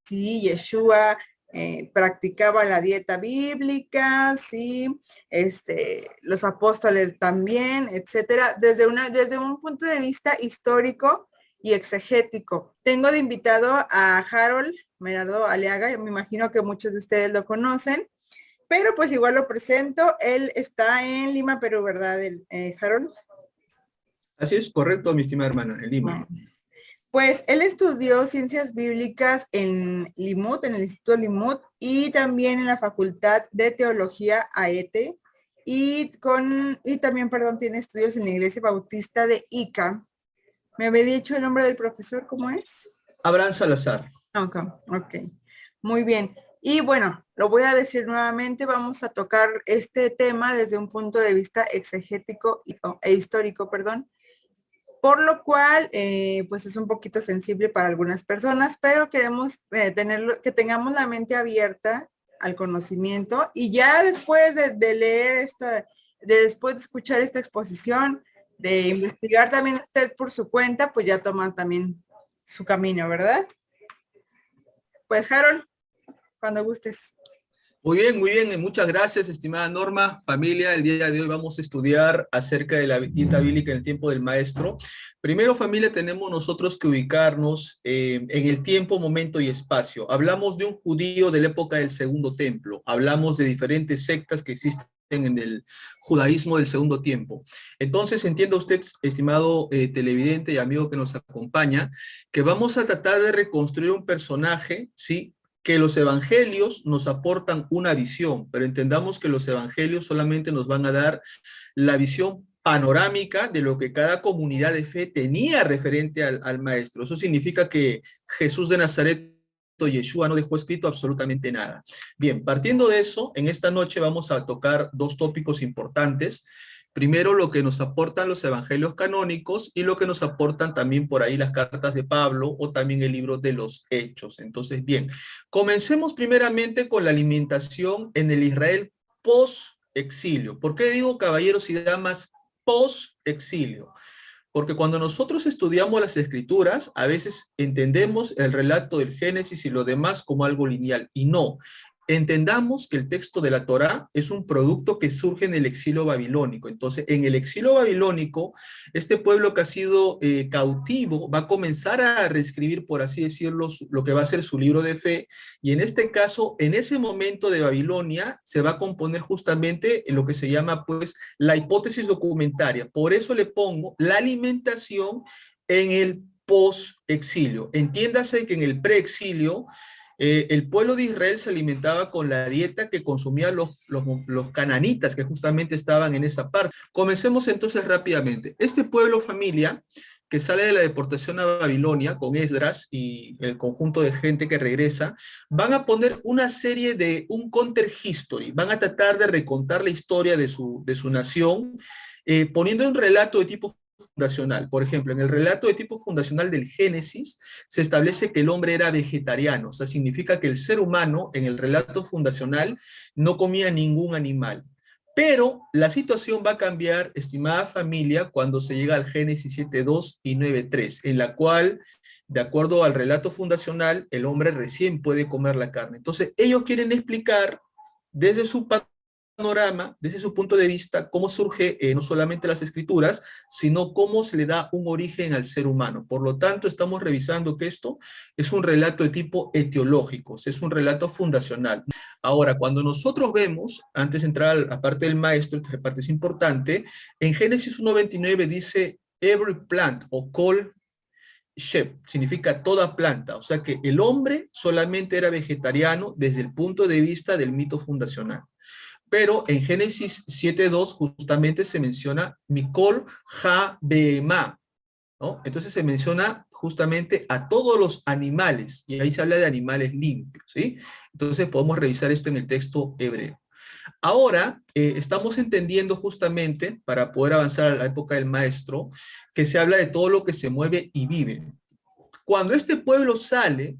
Sí, Yeshua practicaba la dieta bíblica, sí, los apóstoles también, etcétera, desde un punto de vista histórico y exegético. Tengo de invitado a Harold Merado Aliaga, me imagino que muchos de ustedes lo conocen, pero pues igual lo presento. Él está en Lima, Perú, ¿verdad, Harold? Así es, correcto, mi estimada hermana, en Lima. Pues él estudió ciencias bíblicas en Limut, en el Instituto Limut, y también en la Facultad de Teología AETE, y también, perdón, tiene estudios en la Iglesia Bautista de Ica. ¿Me había dicho el nombre del profesor? ¿Cómo es? Abraham Salazar. Ok, muy bien. Y bueno, lo voy a decir nuevamente, vamos a tocar este tema desde un punto de vista exegético e histórico, perdón, por lo cual, pues es un poquito sensible para algunas personas, pero queremos que tengamos la mente abierta al conocimiento, y ya después de leer después de escuchar esta exposición, de investigar también usted por su cuenta, pues ya toma también su camino, ¿verdad? Pues Harold, cuando gustes. Muy bien, muchas gracias, estimada Norma. Familia, el día de hoy vamos a estudiar acerca de la dieta bíblica en el tiempo del maestro. Primero, familia, tenemos nosotros que ubicarnos en el tiempo, momento y espacio. Hablamos de un judío de la época del Segundo Templo. Hablamos de diferentes sectas que existen en el judaísmo del Segundo Tiempo. Entonces, entienda usted, estimado televidente y amigo que nos acompaña, que vamos a tratar de reconstruir un personaje, ¿sí?, que los evangelios nos aportan una visión, pero entendamos que los evangelios solamente nos van a dar la visión panorámica de lo que cada comunidad de fe tenía referente al maestro. Eso significa que Jesús de Nazaret, Yeshua, no dejó escrito absolutamente nada. Bien, partiendo de eso, en esta noche vamos a tocar dos tópicos importantes. Primero, lo que nos aportan los evangelios canónicos y lo que nos aportan también por ahí las cartas de Pablo o también el libro de los Hechos. Entonces, bien, comencemos primeramente con la alimentación en el Israel post-exilio. ¿Por qué digo, caballeros y damas, post-exilio? Porque cuando nosotros estudiamos las escrituras, a veces entendemos el relato del Génesis y lo demás como algo lineal, y no. Entendamos que el texto de la Torá es un producto que surge en el exilio babilónico. Entonces, en el exilio babilónico, este pueblo que ha sido cautivo va a comenzar a reescribir, por así decirlo, lo que va a ser su libro de fe, y en este caso, en ese momento de Babilonia, se va a componer justamente lo que se llama, pues, la hipótesis documentaria. Por eso le pongo la alimentación en el post-exilio. Entiéndase que en el preexilio, el pueblo de Israel se alimentaba con la dieta que consumían los cananitas, que justamente estaban en esa parte. Comencemos entonces rápidamente. Este pueblo, familia, que sale de la deportación a Babilonia con Esdras y el conjunto de gente que regresa, van a poner una serie de un counter history, van a tratar de recontar la historia de su nación, poniendo un relato de tipo fundacional. Por ejemplo, en el relato de tipo fundacional del Génesis se establece que el hombre era vegetariano, o sea, significa que el ser humano en el relato fundacional no comía ningún animal. Pero la situación va a cambiar, estimada familia, cuando se llega al Génesis 7:2 y 9:3, en la cual, de acuerdo al relato fundacional, el hombre recién puede comer la carne. Entonces, ellos quieren explicar desde su panorama, desde su punto de vista, cómo surge no solamente las escrituras, sino cómo se le da un origen al ser humano. Por lo tanto, estamos revisando que esto es un relato de tipo etiológico, es un relato fundacional. Ahora, cuando nosotros vemos, antes de entrar a la parte del maestro, esta parte es importante, en Génesis 1:29 dice, every plant o call shep, significa toda planta, o sea que el hombre solamente era vegetariano desde el punto de vista del mito fundacional. Pero en Génesis 7:2 justamente se menciona Mikol Ha Behemá, ¿no? Entonces se menciona justamente a todos los animales, y ahí se habla de animales limpios, ¿sí? Entonces podemos revisar esto en el texto hebreo. Ahora estamos entendiendo justamente, para poder avanzar a la época del maestro, que se habla de todo lo que se mueve y vive. Cuando este pueblo sale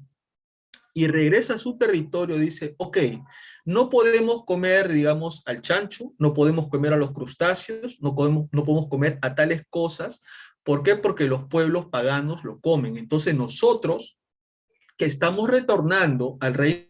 y regresa a su territorio, dice, ok, no podemos comer, digamos, al chancho, no podemos comer a los crustáceos, no podemos comer a tales cosas, ¿Por qué? Porque los pueblos paganos lo comen. Entonces nosotros, que estamos retornando al reino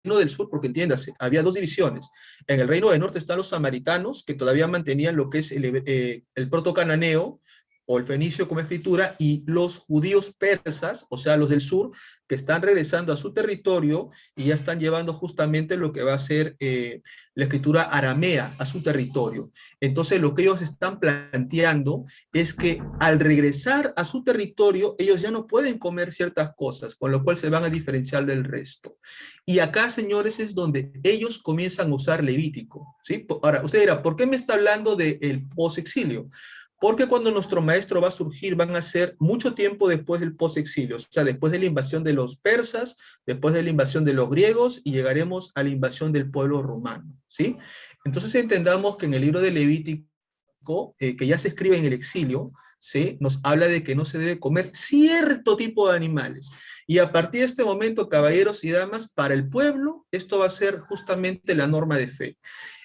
del sur, porque entiéndase, había dos divisiones. En el reino del norte están los samaritanos, que todavía mantenían lo que es el proto-cananeo, o el fenicio como escritura, y los judíos persas, o sea, los del sur, que están regresando a su territorio y ya están llevando justamente lo que va a ser la escritura aramea a su territorio. Entonces, lo que ellos están planteando es que al regresar a su territorio, ellos ya no pueden comer ciertas cosas, con lo cual se van a diferenciar del resto. Y acá, señores, es donde ellos comienzan a usar Levítico, ¿sí? Ahora, usted dirá, ¿por qué me está hablando del post-exilio? Porque cuando nuestro maestro va a surgir, van a ser mucho tiempo después del post-exilio, o sea, después de la invasión de los persas, después de la invasión de los griegos, y llegaremos a la invasión del pueblo romano, ¿sí? Entonces entendamos que en el libro de Levítico, que ya se escribe en el exilio, ¿sí? Nos habla de que no se debe comer cierto tipo de animales. Y a partir de este momento, caballeros y damas, para el pueblo, esto va a ser justamente la norma de fe.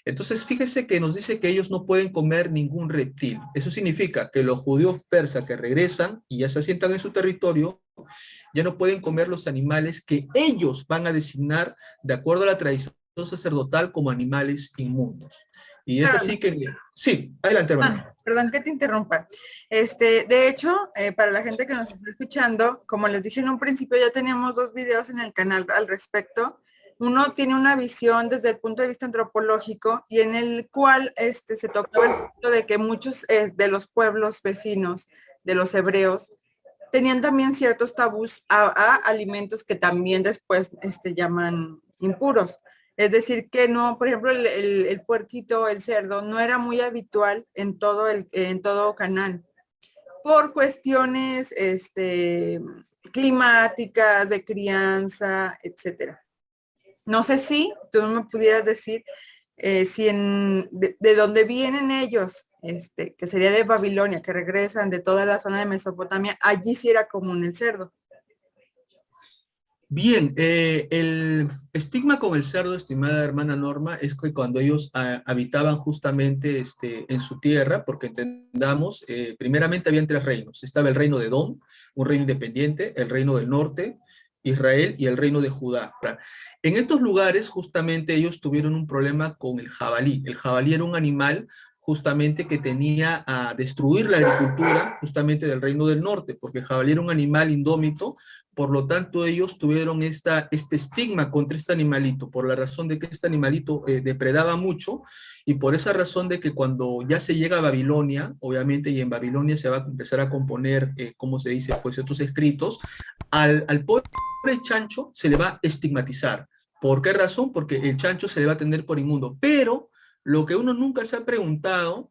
Entonces, fíjese que nos dice que ellos no pueden comer ningún reptil. Eso significa que los judíos persas que regresan y ya se asientan en su territorio, ya no pueden comer los animales que ellos van a designar de acuerdo a la tradición sacerdotal como animales inmundos. Y es así que, sí, adelante, hermano. Perdón que te interrumpa. De hecho, para la gente que nos está escuchando, como les dije en un principio, ya teníamos 2 videos en el canal al respecto. Uno tiene una visión desde el punto de vista antropológico y en el cual se tocaba el punto de que muchos de los pueblos vecinos de los hebreos tenían también ciertos tabús a alimentos que también después llaman impuros. Es decir, que no, por ejemplo, el puerquito, el cerdo, no era muy habitual en todo Canaán por cuestiones climáticas, de crianza, etcétera. No sé si tú me pudieras decir si de dónde vienen ellos, que sería de Babilonia, que regresan de toda la zona de Mesopotamia, allí sí era común el cerdo. Bien, el estigma con el cerdo, estimada hermana Norma, es que cuando ellos habitaban justamente en su tierra, porque entendamos, primeramente habían 3 reinos. Estaba el reino de Edom, un reino independiente, el reino del norte, Israel, y el reino de Judá. En estos lugares justamente ellos tuvieron un problema con el jabalí. El jabalí era un animal justamente que tenía a destruir la agricultura justamente del reino del norte, porque el jabalí era un animal indómito. Por lo tanto, ellos tuvieron este estigma contra este animalito, por la razón de que este animalito depredaba mucho, y por esa razón de que cuando ya se llega a Babilonia, obviamente, y en Babilonia se va a empezar a componer, ¿cómo se dice? Pues estos escritos, al pobre chancho se le va a estigmatizar. ¿Por qué razón? Porque el chancho se le va a tener por inmundo. Pero lo que uno nunca se ha preguntado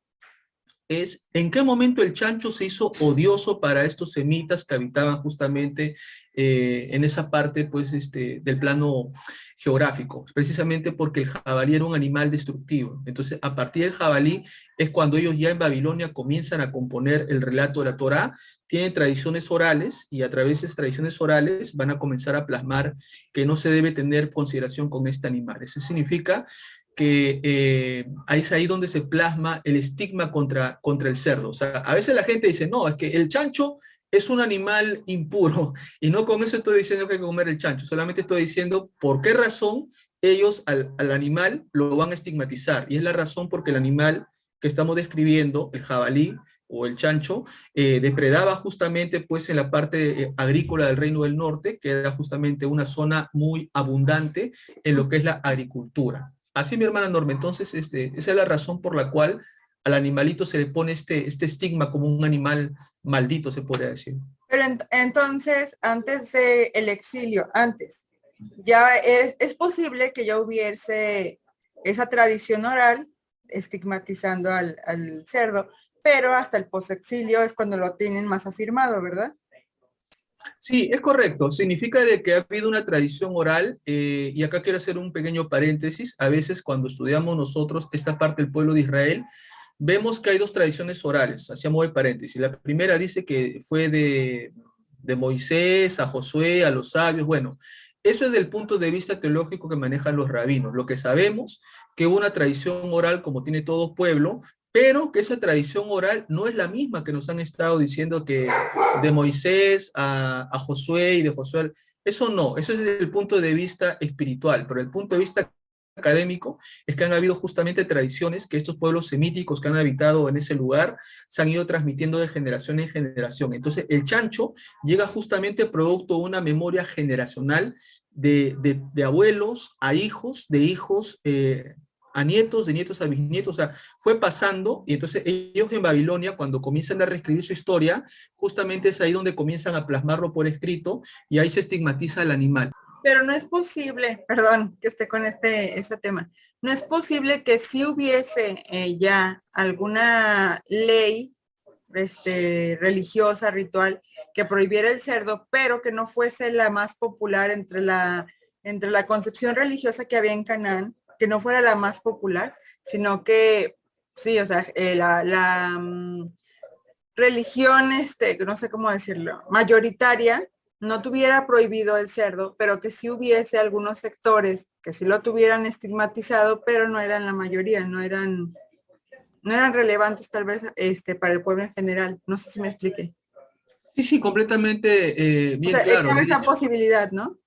es en qué momento el chancho se hizo odioso para estos semitas que habitaban justamente en esa parte pues, del plano geográfico, precisamente porque el jabalí era un animal destructivo. Entonces, a partir del jabalí es cuando ellos ya en Babilonia comienzan a componer el relato de la Torá, tienen tradiciones orales y a través de esas tradiciones orales van a comenzar a plasmar que no se debe tener consideración con este animal. Eso significa que es ahí donde se plasma el estigma contra el cerdo. O sea, a veces la gente dice, no, es que el chancho es un animal impuro, y no con eso estoy diciendo que hay que comer el chancho, solamente estoy diciendo por qué razón ellos al animal lo van a estigmatizar, y es la razón porque el animal que estamos describiendo, el jabalí o el chancho, depredaba justamente pues en la parte agrícola del Reino del Norte, que era justamente una zona muy abundante en lo que es la agricultura. Así, mi hermana Norma, entonces esa es la razón por la cual al animalito se le pone este estigma como un animal maldito, se podría decir. Pero entonces, antes del exilio, ya es posible que ya hubiese esa tradición oral estigmatizando al cerdo, pero hasta el posexilio es cuando lo tienen más afirmado, ¿verdad? Sí, es correcto. Significa de que ha habido una tradición oral, y acá quiero hacer un pequeño paréntesis. A veces cuando estudiamos nosotros esta parte del pueblo de Israel, vemos que hay 2 tradiciones orales, hacíamos de paréntesis. La primera dice que fue de Moisés a Josué, a los sabios. Bueno, eso es del punto de vista teológico que manejan los rabinos. Lo que sabemos que hubo una tradición oral como tiene todo pueblo, pero que esa tradición oral no es la misma que nos han estado diciendo que de Moisés a Josué y de Josué. Eso no, eso es desde el punto de vista espiritual, pero el punto de vista académico es que han habido justamente tradiciones que estos pueblos semíticos que han habitado en ese lugar se han ido transmitiendo de generación en generación. Entonces el chancho llega justamente producto de una memoria generacional de abuelos a hijos, de hijos a nietos, de nietos a bisnietos, o sea, fue pasando, y entonces ellos en Babilonia, cuando comienzan a reescribir su historia, justamente es ahí donde comienzan a plasmarlo por escrito, y ahí se estigmatiza al animal. Pero no es posible, perdón que esté con este tema, no es posible que si hubiese ya alguna ley religiosa, ritual, que prohibiera el cerdo, pero que no fuese la más popular entre la concepción religiosa que había en Canaán, que no fuera la más popular, sino que, sí, o sea, religión, no sé cómo decirlo, mayoritaria, no tuviera prohibido el cerdo, pero que sí hubiese algunos sectores que sí lo tuvieran estigmatizado, pero no eran la mayoría, no eran relevantes tal vez para el pueblo en general. No sé si me expliqué. Sí, sí, completamente O bien sea, claro. cabe De esa hecho, posibilidad, ¿no?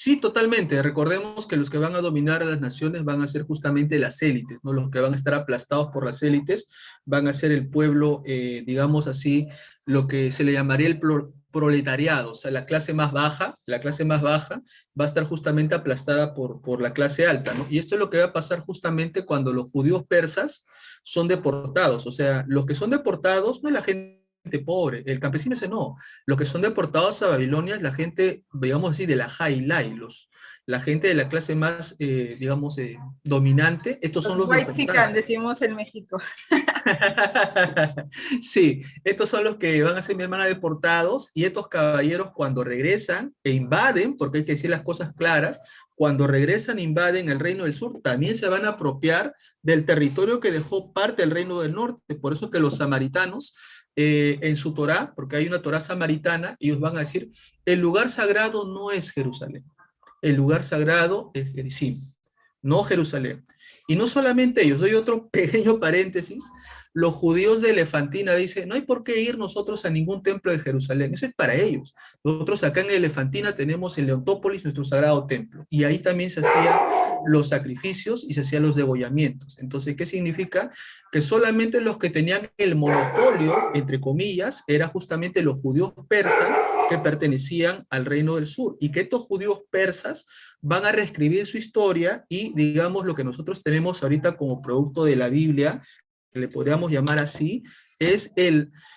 sí, totalmente. Recordemos que los que van a dominar a las naciones van a ser justamente las élites, ¿no? Los que van a estar aplastados por las élites van a ser el pueblo, digamos así, lo que se le llamaría el proletariado, o sea, la clase más baja va a estar justamente aplastada por la clase alta, ¿no? Y esto es lo que va a pasar justamente cuando los judíos persas son deportados, o sea, los que son deportados no es la gente pobre, el campesino ese no, los que son deportados a Babilonia es la gente, digamos así, de la high life, la gente de la clase más, digamos, dominante, estos Los son los white chican, deportados. decimos en México. Sí, estos son los que van a ser mi hermana deportados y estos caballeros cuando regresan e invaden, porque hay que decir las cosas claras, cuando regresan e invaden el reino del sur, también se van a apropiar del territorio que dejó parte del reino del norte. Por eso que los samaritanos, en su Torá, porque hay una Torá samaritana, ellos van a decir, el lugar sagrado no es Jerusalén, el lugar sagrado es Gerizim, no Jerusalén. Y no solamente ellos, doy otro pequeño paréntesis, los judíos de Elefantina dicen, no hay por qué ir nosotros a ningún templo de Jerusalén, eso es para ellos. Nosotros acá en Elefantina tenemos en Leontópolis nuestro sagrado templo, y ahí también se hacían los sacrificios y se hacían los degollamientos. Entonces, ¿qué significa? Que solamente los que tenían el monopolio, entre comillas, eran justamente los judíos persas que pertenecían al reino del sur, y que estos judíos persas van a reescribir su historia y, digamos, lo que nosotros tenemos ahorita como producto de la Biblia, que le podríamos llamar así, es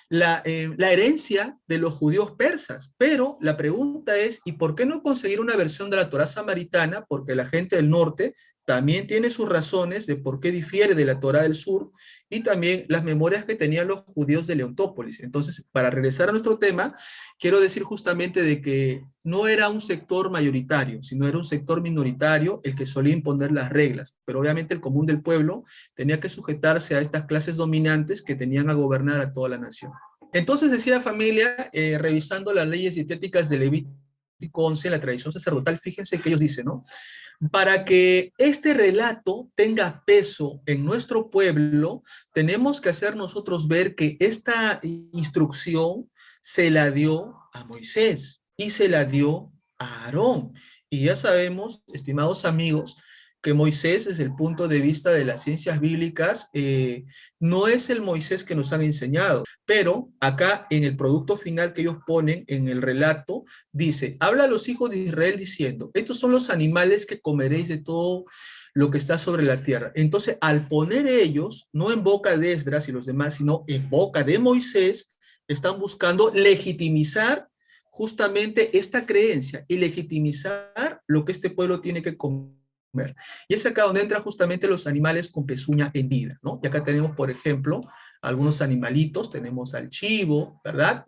la herencia de los judíos persas. Pero la pregunta es, ¿y por qué no conseguir una versión de la Torá samaritana? Porque la gente del norte también tiene sus razones de por qué difiere de la Torá del sur y también las memorias que tenían los judíos de Leontópolis. Entonces, para regresar a nuestro tema, quiero decir justamente de que no era un sector mayoritario, sino era un sector minoritario el que solía imponer las reglas, pero obviamente el común del pueblo tenía que sujetarse a estas clases dominantes que tenían a gobernar a toda la nación. Entonces decía familia, revisando las leyes dietéticas de Levítico 11, la tradición sacerdotal, fíjense que ellos dicen, ¿no? Para que este relato tenga peso en nuestro pueblo, tenemos que hacer nosotros ver que esta instrucción se la dio a Moisés y se la dio a Aarón. Y ya sabemos, estimados amigos, que Moisés, desde el punto de vista de las ciencias bíblicas, no es el Moisés que nos han enseñado, pero acá en el producto final que ellos ponen en el relato, dice, habla a los hijos de Israel diciendo, estos son los animales que comeréis de todo lo que está sobre la tierra. Entonces, al poner ellos, no en boca de Esdras y los demás, sino en boca de Moisés, están buscando legitimizar justamente esta creencia y legitimizar lo que este pueblo tiene que comer. Y es acá donde entran justamente los animales con pezuña hendida, ¿no? Y acá tenemos, por ejemplo, algunos animalitos, tenemos al chivo, ¿verdad?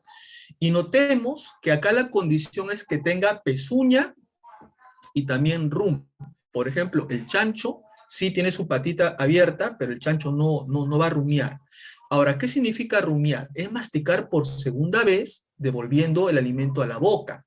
Y notemos que acá la condición es que tenga pezuña y también rum. Por ejemplo, el chancho sí tiene su patita abierta, pero el chancho no va a rumiar. Ahora, ¿qué significa rumiar? Es masticar por segunda vez, devolviendo el alimento a la boca.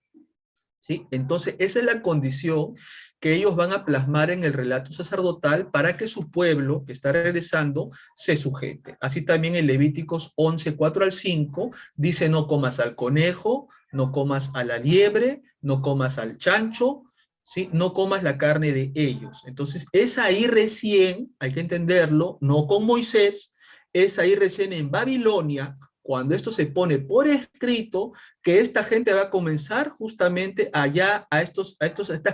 ¿sí? Entonces, esa es la condición que ellos van a plasmar en el relato sacerdotal para que su pueblo, que está regresando, se sujete. Así también en Levíticos 11, 4 al 5, dice: no comas al conejo, no comas a la liebre, no comas al chancho, ¿sí? No comas la carne de ellos. Entonces, es ahí recién, hay que entenderlo, no con Moisés, es ahí recién en Babilonia, cuando esto se pone por escrito, que esta gente va a comenzar justamente allá a estas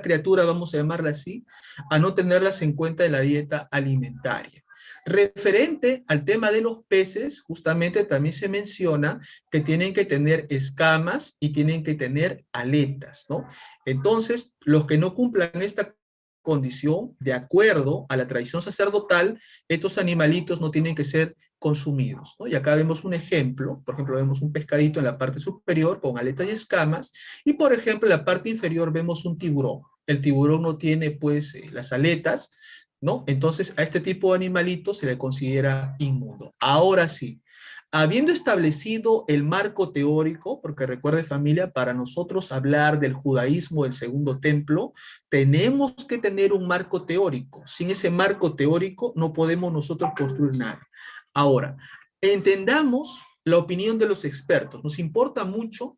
criaturas, vamos a llamarlas así, a no tenerlas en cuenta en la dieta alimentaria. Referente al tema de los peces, justamente también se menciona que tienen que tener escamas y tienen que tener aletas, ¿no? Entonces, los que no cumplan esta condición, de acuerdo a la tradición sacerdotal, estos animalitos no tienen que ser consumidos, ¿no? Y acá vemos un ejemplo, por ejemplo, vemos un pescadito en la parte superior con aletas y escamas, y por ejemplo, en la parte inferior vemos un tiburón. El tiburón no tiene, pues, las aletas, ¿no? Entonces, a este tipo de animalito se le considera inmundo. Ahora sí, habiendo establecido el marco teórico, porque recuerde familia, para nosotros hablar del judaísmo del segundo templo, tenemos que tener un marco teórico. Sin ese marco teórico no podemos nosotros construir nada. Ahora, entendamos la opinión de los expertos. Nos importa mucho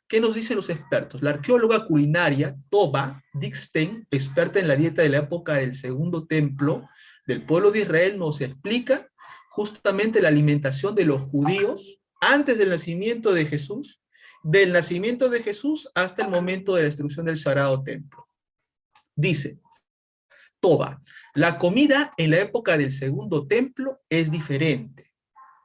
qué nos dicen los expertos. La arqueóloga culinaria Tova Dickstein, experta en la dieta de la época del segundo templo del pueblo de Israel, nos explica justamente la alimentación de los judíos antes del nacimiento de Jesús, del nacimiento de Jesús hasta el momento de la destrucción del sagrado templo. Dice Tova: la comida en la época del segundo templo es diferente.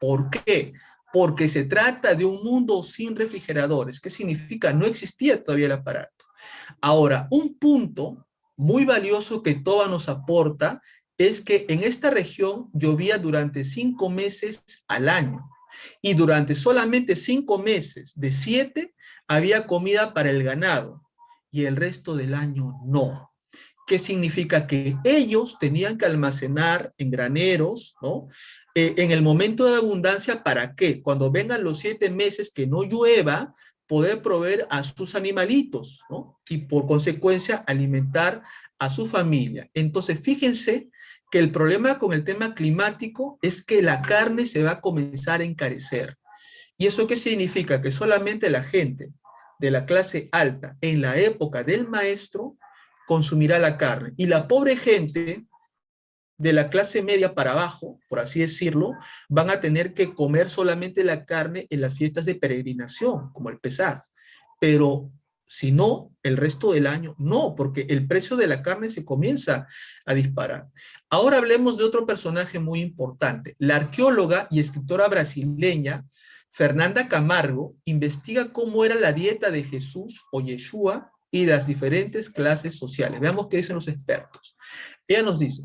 ¿Por qué? Porque se trata de un mundo sin refrigeradores. ¿Qué significa? No existía todavía el aparato. Ahora, un punto muy valioso que Tova nos aporta es que en esta región llovía durante 5 meses al año. Y durante solamente 5 meses de 7 había comida para el ganado. Y el resto del año no. ¿Qué significa? Que ellos tenían que almacenar en graneros, ¿no? En el momento de abundancia, ¿para qué? Cuando vengan los 7 meses que no llueva, poder proveer a sus animalitos, ¿no? Y por consecuencia alimentar a su familia. Entonces, fíjense que el problema con el tema climático es que la carne se va a comenzar a encarecer. ¿Y eso qué significa? Que solamente la gente de la clase alta en la época del maestro consumirá la carne. Y la pobre gente de la clase media para abajo, por así decirlo, van a tener que comer solamente la carne en las fiestas de peregrinación, como el Pesaj. Pero si no, el resto del año no, porque el precio de la carne se comienza a disparar. Ahora hablemos de otro personaje muy importante. La arqueóloga y escritora brasileña Fernanda Camargo investiga cómo era la dieta de Jesús o Yeshua y las diferentes clases sociales. Veamos qué dicen los expertos. Ella nos dice: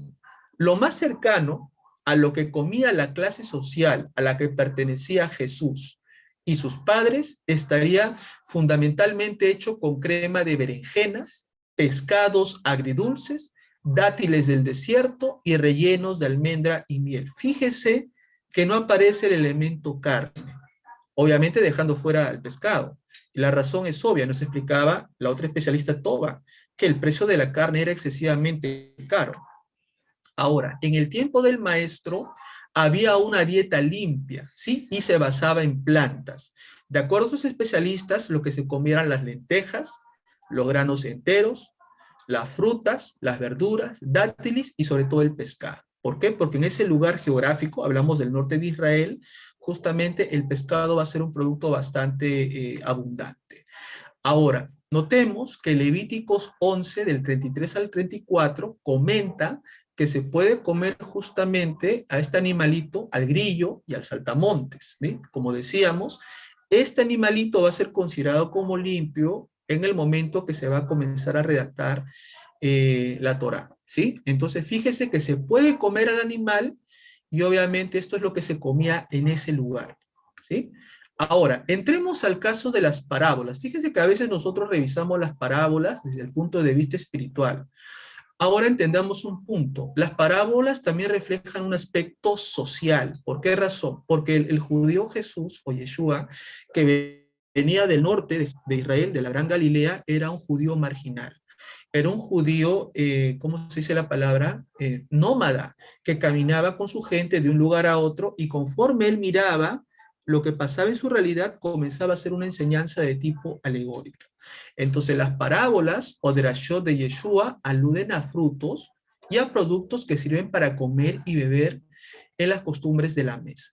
lo más cercano a lo que comía la clase social a la que pertenecía Jesús y sus padres estaría fundamentalmente hecho con crema de berenjenas, pescados agridulces, dátiles del desierto y rellenos de almendra y miel. Fíjese que no aparece el elemento carne, obviamente dejando fuera el pescado. Y la razón es obvia, nos explicaba la otra especialista Tova, que el precio de la carne era excesivamente caro. Ahora, en el tiempo del maestro había una dieta limpia, ¿sí? Y se basaba en plantas. De acuerdo a los especialistas, lo que se comieran las lentejas, los granos enteros, las frutas, las verduras, dátiles y sobre todo el pescado. ¿Por qué? Porque en ese lugar geográfico, hablamos del norte de Israel, justamente el pescado va a ser un producto bastante abundante. Ahora, notemos que Levíticos 11, del 33 al 34, comenta que se puede comer justamente a este animalito, al grillo y al saltamontes, ¿sí? Como decíamos, este animalito va a ser considerado como limpio en el momento que se va a comenzar a redactar la Torá, ¿sí? Entonces, fíjese que se puede comer al animal y obviamente esto es lo que se comía en ese lugar, ¿sí? Ahora, entremos al caso de las parábolas. Fíjese que a veces nosotros revisamos las parábolas desde el punto de vista espiritual. Ahora entendamos un punto. Las parábolas también reflejan un aspecto social. ¿Por qué razón? Porque el judío Jesús o Yeshua, que venía del norte de Israel, de la Gran Galilea, era un judío marginal. Era un judío, ¿cómo se dice la palabra? Nómada, que caminaba con su gente de un lugar a otro y conforme él miraba lo que pasaba en su realidad, comenzaba a ser una enseñanza de tipo alegórica. Entonces las parábolas o derashot de Yeshua aluden a frutos y a productos que sirven para comer y beber en las costumbres de la mesa.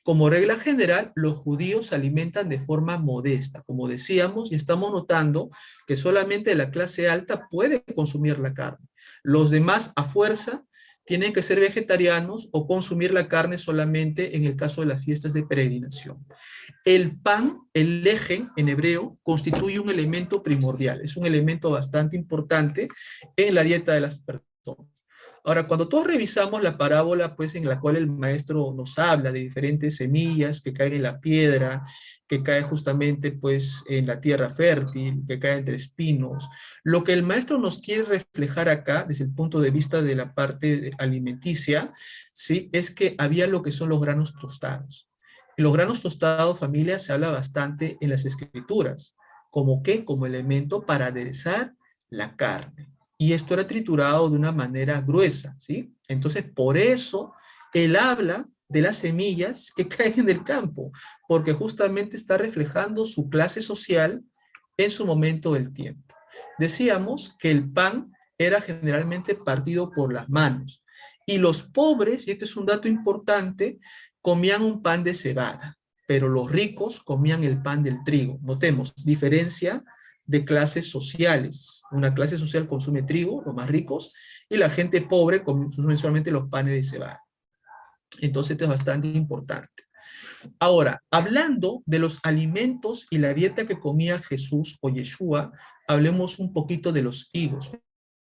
Como regla general, los judíos se alimentan de forma modesta. Como decíamos, y estamos notando que solamente la clase alta puede consumir la carne. Los demás, a fuerza, tienen que ser vegetarianos o consumir la carne solamente en el caso de las fiestas de peregrinación. El pan, el lejen en hebreo, constituye un elemento primordial. Es un elemento bastante importante en la dieta de las personas. Ahora, cuando todos revisamos la parábola, pues en la cual el maestro nos habla de diferentes semillas que caen en la piedra, que caen justamente pues en la tierra fértil, que caen entre espinos, lo que el maestro nos quiere reflejar acá, desde el punto de vista de la parte alimenticia, ¿sí? Es que había lo que son los granos tostados. Y los granos tostados, familia, se habla bastante en las escrituras. ¿Como qué? Como elemento para aderezar la carne. Y esto era triturado de una manera gruesa, ¿sí? Entonces, por eso él habla de las semillas que caen en el campo, porque justamente está reflejando su clase social en su momento del tiempo. Decíamos que el pan era generalmente partido por las manos, y los pobres, y este es un dato importante, comían un pan de cebada, pero los ricos comían el pan del trigo. Notemos, diferencia de clases sociales. Una clase social consume trigo, los más ricos, y la gente pobre consume solamente los panes de cebada. Entonces esto es bastante importante. Ahora, hablando de los alimentos y la dieta que comía Jesús o Yeshua, hablemos un poquito de los higos.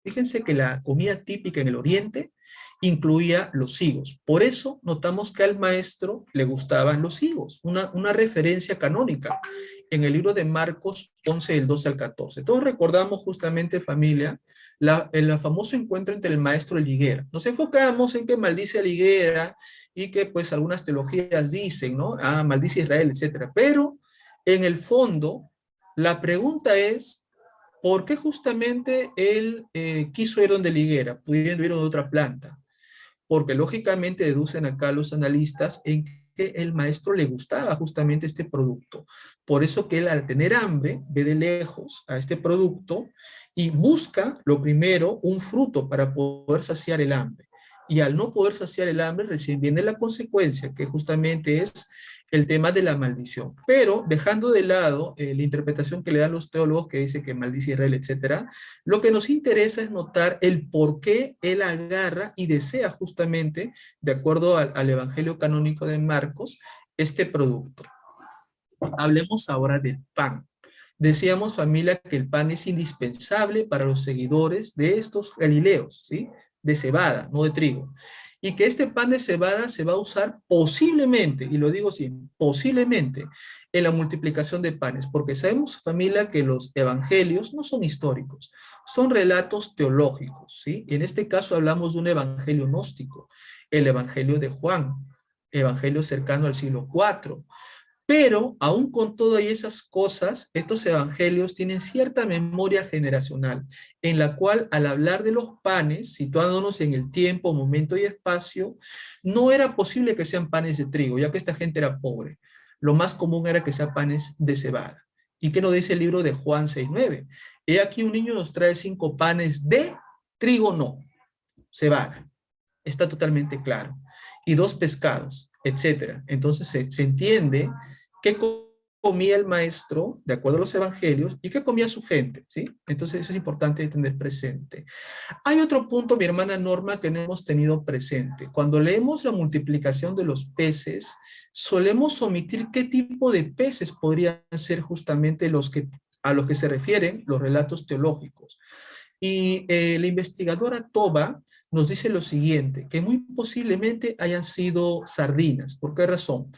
Fíjense que la comida típica en el Oriente incluía los higos. Por eso notamos que al maestro le gustaban los higos, una referencia canónica en el libro de Marcos 11, del 12 al 14. Todos recordamos justamente, familia, el famoso encuentro entre el maestro y la higuera. Nos enfocamos en que maldice a la higuera y que pues algunas teologías dicen, ¿no? Ah, maldice a Israel, etcétera. Pero en el fondo, la pregunta es, ¿por qué justamente él quiso ir donde la higuera, pudiendo ir a otra planta? Porque lógicamente deducen acá los analistas en que el maestro le gustaba justamente este producto. Por eso que él al tener hambre ve de lejos a este producto y busca, lo primero, un fruto para poder saciar el hambre. Y al no poder saciar el hambre, recién viene la consecuencia, que justamente es el tema de la maldición. Pero dejando de lado la interpretación que le dan los teólogos que dice que maldice a Israel, etcétera, lo que nos interesa es notar el por qué él agarra y desea justamente, de acuerdo al Evangelio canónico de Marcos, este producto. Hablemos ahora del pan. Decíamos, familia, que el pan es indispensable para los seguidores de estos galileos, ¿sí? De cebada, no de trigo. Y que este pan de cebada se va a usar posiblemente, y lo digo así, posiblemente, en la multiplicación de panes, porque sabemos, familia, que los evangelios no son históricos, son relatos teológicos, ¿sí? Y en este caso hablamos de un evangelio gnóstico, el evangelio de Juan, evangelio cercano al siglo IV. Pero, aún con todas esas cosas, estos evangelios tienen cierta memoria generacional, en la cual al hablar de los panes, situándonos en el tiempo, momento y espacio, no era posible que sean panes de trigo, ya que esta gente era pobre. Lo más común era que sean panes de cebada. ¿Y qué nos dice el libro de Juan 6:9? He aquí un niño nos trae 5 panes de trigo, no, cebada. Está totalmente claro. Y 2 pescados, etcétera. Entonces se entiende qué comía el maestro, de acuerdo a los evangelios, y qué comía su gente, ¿sí? Entonces eso es importante tener presente. Hay otro punto, mi hermana Norma, que no hemos tenido presente. Cuando leemos la multiplicación de los peces, solemos omitir qué tipo de peces podrían ser justamente a los que se refieren los relatos teológicos. Y la investigadora Toba nos dice lo siguiente, que muy posiblemente hayan sido sardinas. ¿Por qué razón?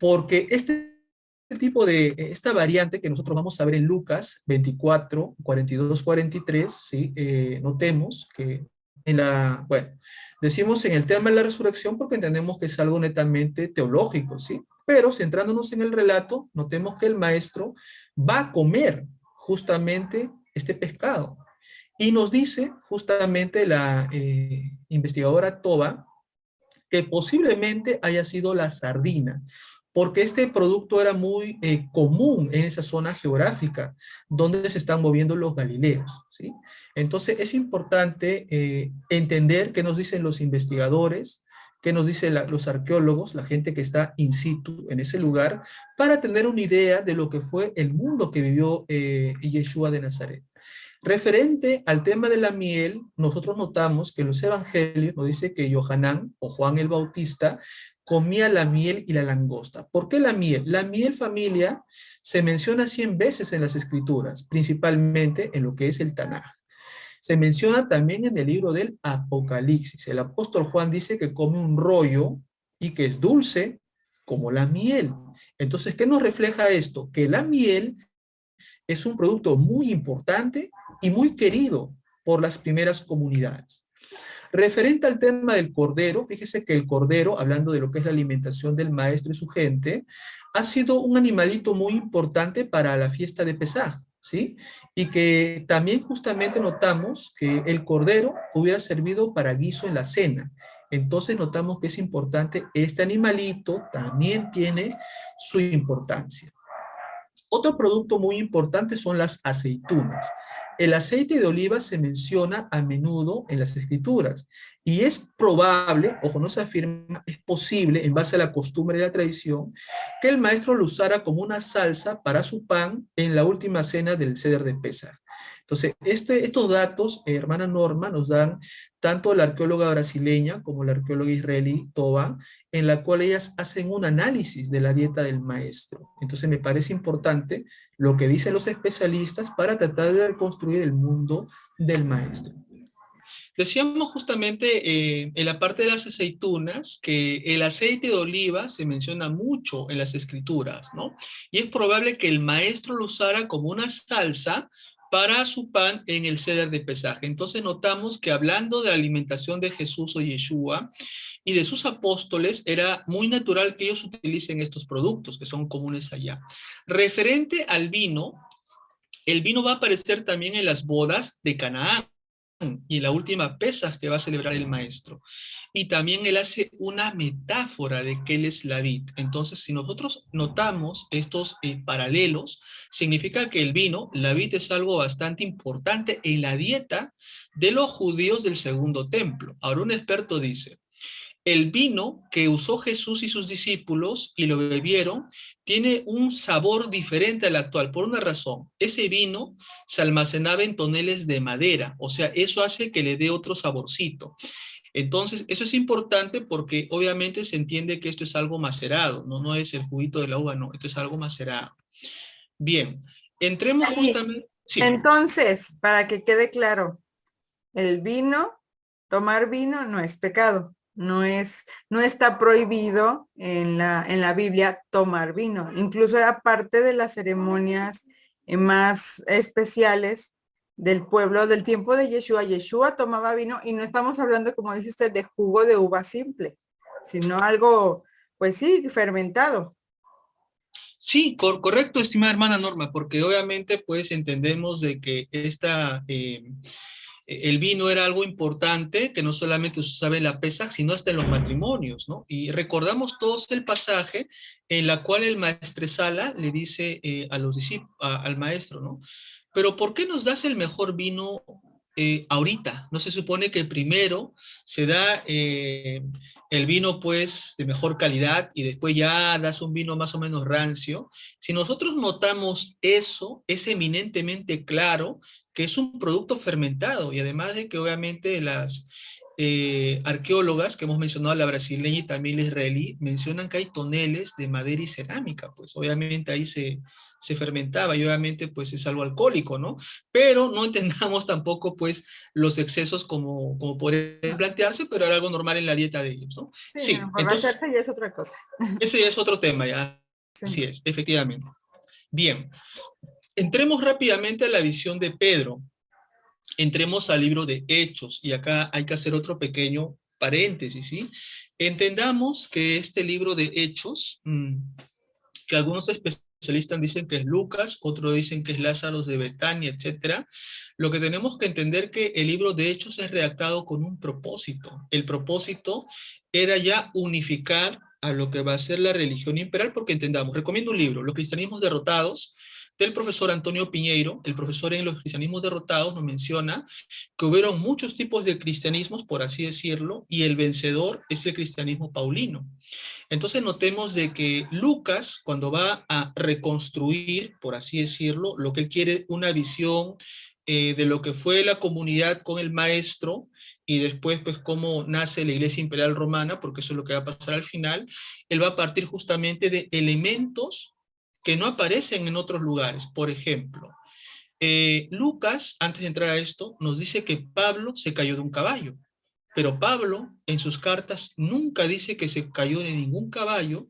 Porque esta variante que nosotros vamos a ver en Lucas 24, 42, 43, ¿sí? Notemos que bueno, decimos en el tema de la resurrección porque entendemos que es algo netamente teológico, ¿sí? Pero centrándonos en el relato, notemos que el maestro va a comer justamente este pescado. Y nos dice justamente la investigadora Toba que posiblemente haya sido la sardina, porque este producto era muy común en esa zona geográfica donde se están moviendo los galileos, ¿sí? Entonces es importante entender qué nos dicen los investigadores, qué nos dicen los arqueólogos, la gente que está in situ en ese lugar, para tener una idea de lo que fue el mundo que vivió Yeshua de Nazaret. Referente al tema de la miel, nosotros notamos que en los evangelios nos dice que Yohanan o Juan el Bautista comía la miel y la langosta. ¿Por qué la miel? La miel, familia, se menciona 100 veces en las escrituras, principalmente en lo que es el Tanaj. Se menciona también en el libro del Apocalipsis. El apóstol Juan dice que come un rollo y que es dulce como la miel. Entonces, ¿qué nos refleja esto? Que la miel es un producto muy importante y muy querido por las primeras comunidades. Referente al tema del cordero, fíjese que el cordero, hablando de lo que es la alimentación del maestro y su gente, ha sido un animalito muy importante para la fiesta de Pesaj, ¿sí? Y que también justamente notamos que el cordero hubiera servido para guiso en la cena. Entonces notamos que es importante, este animalito también tiene su importancia. Otro producto muy importante son las aceitunas. El aceite de oliva se menciona a menudo en las escrituras y es probable, ojo, no se afirma, es posible, en base a la costumbre y la tradición, que el maestro lo usara como una salsa para su pan en la última cena del Seder de Pesaj. Entonces, estos datos, hermana Norma, nos dan tanto la arqueóloga brasileña como la arqueóloga israelí Toba, en la cual ellas hacen un análisis de la dieta del maestro. Entonces me parece importante lo que dicen los especialistas para tratar de reconstruir el mundo del maestro. Decíamos justamente en la parte de las aceitunas que el aceite de oliva se menciona mucho en las escrituras, ¿no? Y es probable que el maestro lo usara como una salsa para su pan en el Seder de Pesaj. Entonces notamos que hablando de la alimentación de Jesús o Yeshua y de sus apóstoles, era muy natural que ellos utilicen estos productos que son comunes allá. Referente al vino, el vino va a aparecer también en las bodas de Canaán y la última Pesaj que va a celebrar el maestro. Y también él hace una metáfora de que él es la vid. Entonces, si nosotros notamos estos paralelos, significa que el vino, la vid, es algo bastante importante en la dieta de los judíos del segundo templo. Ahora un experto dice, el vino que usó Jesús y sus discípulos y lo bebieron tiene un sabor diferente al actual, por una razón. Ese vino se almacenaba en toneles de madera, o sea, eso hace que le dé otro saborcito. Entonces, eso es importante porque obviamente se entiende que esto es algo macerado, no es el juguito de la uva, no, esto es algo macerado. Bien, entremos justamente... Sí. Entonces, para que quede claro, el vino, tomar vino no es pecado. No está prohibido en la Biblia tomar vino. Incluso era parte de las ceremonias más especiales del pueblo del tiempo de Yeshua. Yeshua tomaba vino y no estamos hablando, como dice usted, de jugo de uva simple, sino algo, pues sí, fermentado. Sí, correcto, estimada hermana Norma, porque obviamente pues entendemos de que el vino era algo importante, que no solamente se usaba en la Pesaj, sino hasta en los matrimonios, ¿no? Y recordamos todos el pasaje en la cual el maestresala le dice a los discípulos, al maestro, ¿no? Pero ¿por qué nos das el mejor vino ahorita? ¿No se supone que primero se da el vino pues de mejor calidad y después ya das un vino más o menos rancio? Si nosotros notamos eso, es eminentemente claro que es un producto fermentado y además de que obviamente las arqueólogas que hemos mencionado, la brasileña y también la israelí, mencionan que hay toneles de madera y cerámica, pues obviamente ahí se fermentaba y obviamente pues es algo alcohólico, ¿no? Pero no entendamos tampoco pues los excesos como podrían plantearse, pero era algo normal en la dieta de ellos, ¿no? Sí, Sí, entonces ya es otra cosa. ese ya es otro tema, ya. Sí. Así es, efectivamente. Bien, entremos rápidamente a la visión de Pedro. Entremos al libro de Hechos y acá hay que hacer otro pequeño paréntesis, ¿sí? Entendamos que este libro de Hechos, que algunos especialistas dicen que es Lucas, otros dicen que es Lázaro de Betania, etcétera. Lo que tenemos que entender que el libro de Hechos es redactado con un propósito. El propósito era ya unificar a lo que va a ser la religión imperial, porque entendamos, recomiendo un libro, Los cristianismos derrotados, del profesor Antonio Piñeiro. El profesor en Los cristianismos derrotados nos menciona que hubieron muchos tipos de cristianismos, por así decirlo, y el vencedor es el cristianismo paulino. Entonces notemos de que Lucas, cuando va a reconstruir, por así decirlo, lo que él quiere, una visión de lo que fue la comunidad con el maestro, y después pues cómo nace la Iglesia Imperial Romana, porque eso es lo que va a pasar al final, él va a partir justamente de elementos que no aparecen en otros lugares. Por ejemplo, Lucas, antes de entrar a esto, nos dice que Pablo se cayó de un caballo. Pero Pablo, en sus cartas, nunca dice que se cayó de ningún caballo,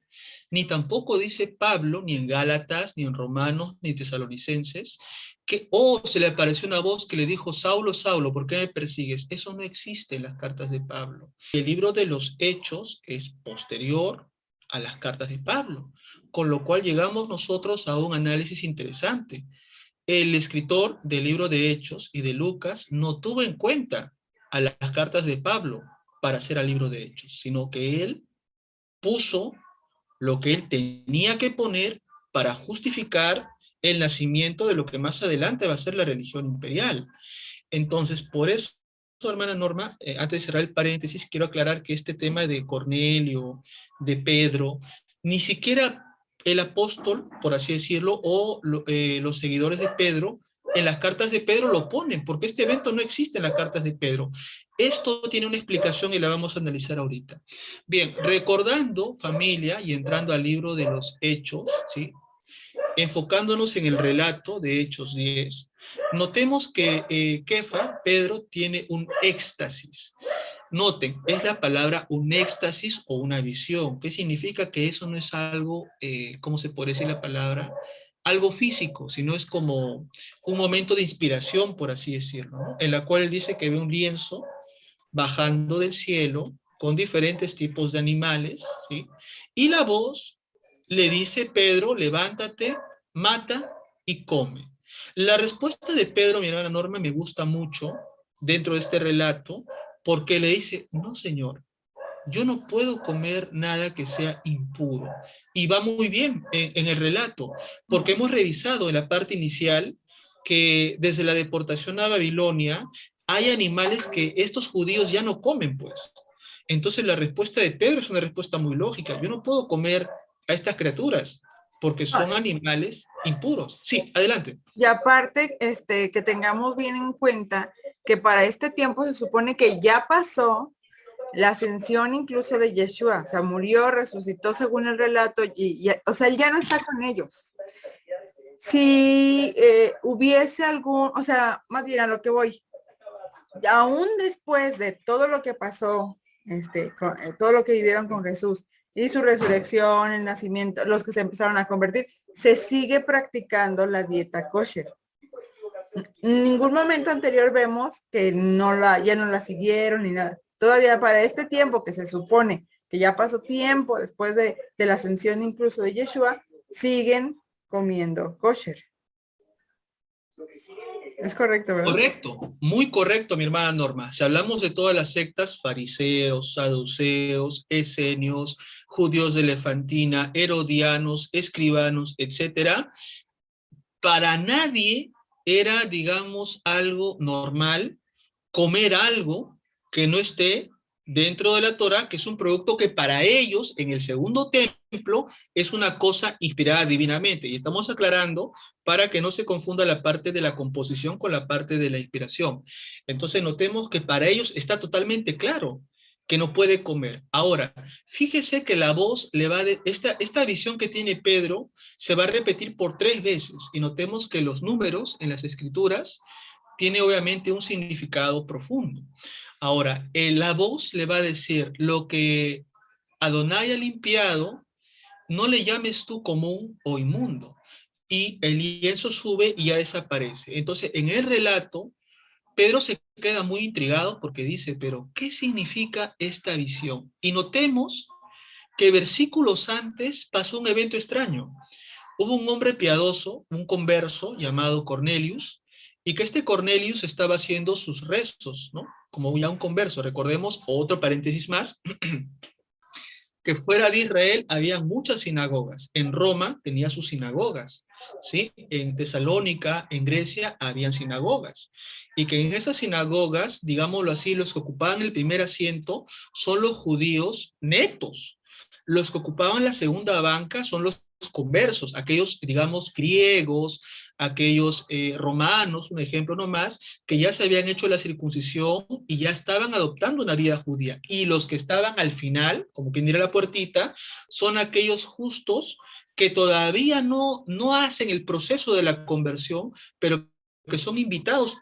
ni tampoco dice Pablo, ni en Gálatas, ni en Romanos, ni Tesalonicenses, que, se le apareció una voz que le dijo, Saulo, Saulo, ¿por qué me persigues? Eso no existe en las cartas de Pablo. El libro de los Hechos es posterior a las cartas de Pablo, con lo cual llegamos nosotros a un análisis interesante. El escritor del libro de Hechos y de Lucas no tuvo en cuenta a las cartas de Pablo para hacer el libro de Hechos, sino que él puso lo que él tenía que poner para justificar el nacimiento de lo que más adelante va a ser la religión imperial. Entonces, por eso, hermana Norma, antes de cerrar el paréntesis, quiero aclarar que este tema de Cornelio, de Pedro, ni siquiera el apóstol, por así decirlo, o los seguidores de Pedro, en las cartas de Pedro lo ponen, porque este evento no existe en las cartas de Pedro. Esto tiene una explicación y la vamos a analizar ahorita. Bien, recordando, familia, y entrando al libro de los Hechos, ¿sí? Enfocándonos en el relato de Hechos 10, notemos que Kefa, Pedro, tiene un éxtasis. Noten, es la palabra un éxtasis o una visión. ¿Qué significa? Que eso no es algo, ¿cómo se puede decir la palabra? Algo físico, sino es como un momento de inspiración, por así decirlo, ¿no? En la cual él dice que ve un lienzo bajando del cielo con diferentes tipos de animales, ¿sí? Y la voz le dice, Pedro, levántate, mata y come. La respuesta de Pedro, mi hermana Norma, me gusta mucho dentro de este relato, porque le dice, no, señor, yo no puedo comer nada que sea impuro. Y va muy bien en el relato, porque hemos revisado en la parte inicial que desde la deportación a Babilonia hay animales que estos judíos ya no comen, pues. Entonces la respuesta de Pedro es una respuesta muy lógica. Yo no puedo comer a estas criaturas porque son animales impuros. Sí, adelante. Y aparte, que tengamos bien en cuenta que para este tiempo se supone que ya pasó la ascensión incluso de Yeshua, o sea, murió, resucitó según el relato, o sea, él ya no está con ellos. Si hubiese algún, o sea, más bien a lo que voy, aún después de todo lo que pasó, todo lo que vivieron con Jesús y su resurrección, el nacimiento, los que se empezaron a convertir, se sigue practicando la dieta kosher. En ningún momento anterior vemos que ya no la siguieron ni nada. Todavía para este tiempo que se supone que ya pasó tiempo después de la ascensión incluso de Yeshua, siguen comiendo kosher. Es correcto, ¿verdad? Correcto, muy correcto, mi hermana Norma. Si hablamos de todas las sectas, fariseos, saduceos, esenios, judíos de Elefantina, herodianos, escribanos, etcétera, para nadie era, digamos, algo normal comer algo que no esté dentro de la Torah, que es un producto que para ellos, en el segundo templo, es una cosa inspirada divinamente. Y estamos aclarando para que no se confunda la parte de la composición con la parte de la inspiración. Entonces notemos que para ellos está totalmente claro que no puede comer. Ahora, fíjese que la voz le va de... Esta visión que tiene Pedro se va a repetir por 3 veces. Y notemos que los números en las escrituras tiene obviamente un significado profundo. Ahora, la voz le va a decir, lo que Adonai ha limpiado, no le llames tú común o inmundo. Y el lienzo sube y ya desaparece. Entonces, en el relato, Pedro se queda muy intrigado porque dice, pero ¿qué significa esta visión? Y notemos que versículos antes pasó un evento extraño. Hubo un hombre piadoso, un converso llamado Cornelius, y que este Cornelius estaba haciendo sus rezos, ¿no? Como ya un converso. Recordemos, otro paréntesis más, que fuera de Israel había muchas sinagogas. En Roma tenía sus sinagogas, ¿sí? En Tesalónica, en Grecia, habían sinagogas. Y que en esas sinagogas, digámoslo así, los que ocupaban el primer asiento son los judíos netos. Los que ocupaban la segunda banca son los conversos, aquellos, digamos, griegos, aquellos romanos, un ejemplo nomás, que ya se habían hecho la circuncisión y ya estaban adoptando una vida judía. Y los que estaban al final, como quien dirá la puertita, son aquellos justos que todavía no hacen el proceso de la conversión, pero que son invitados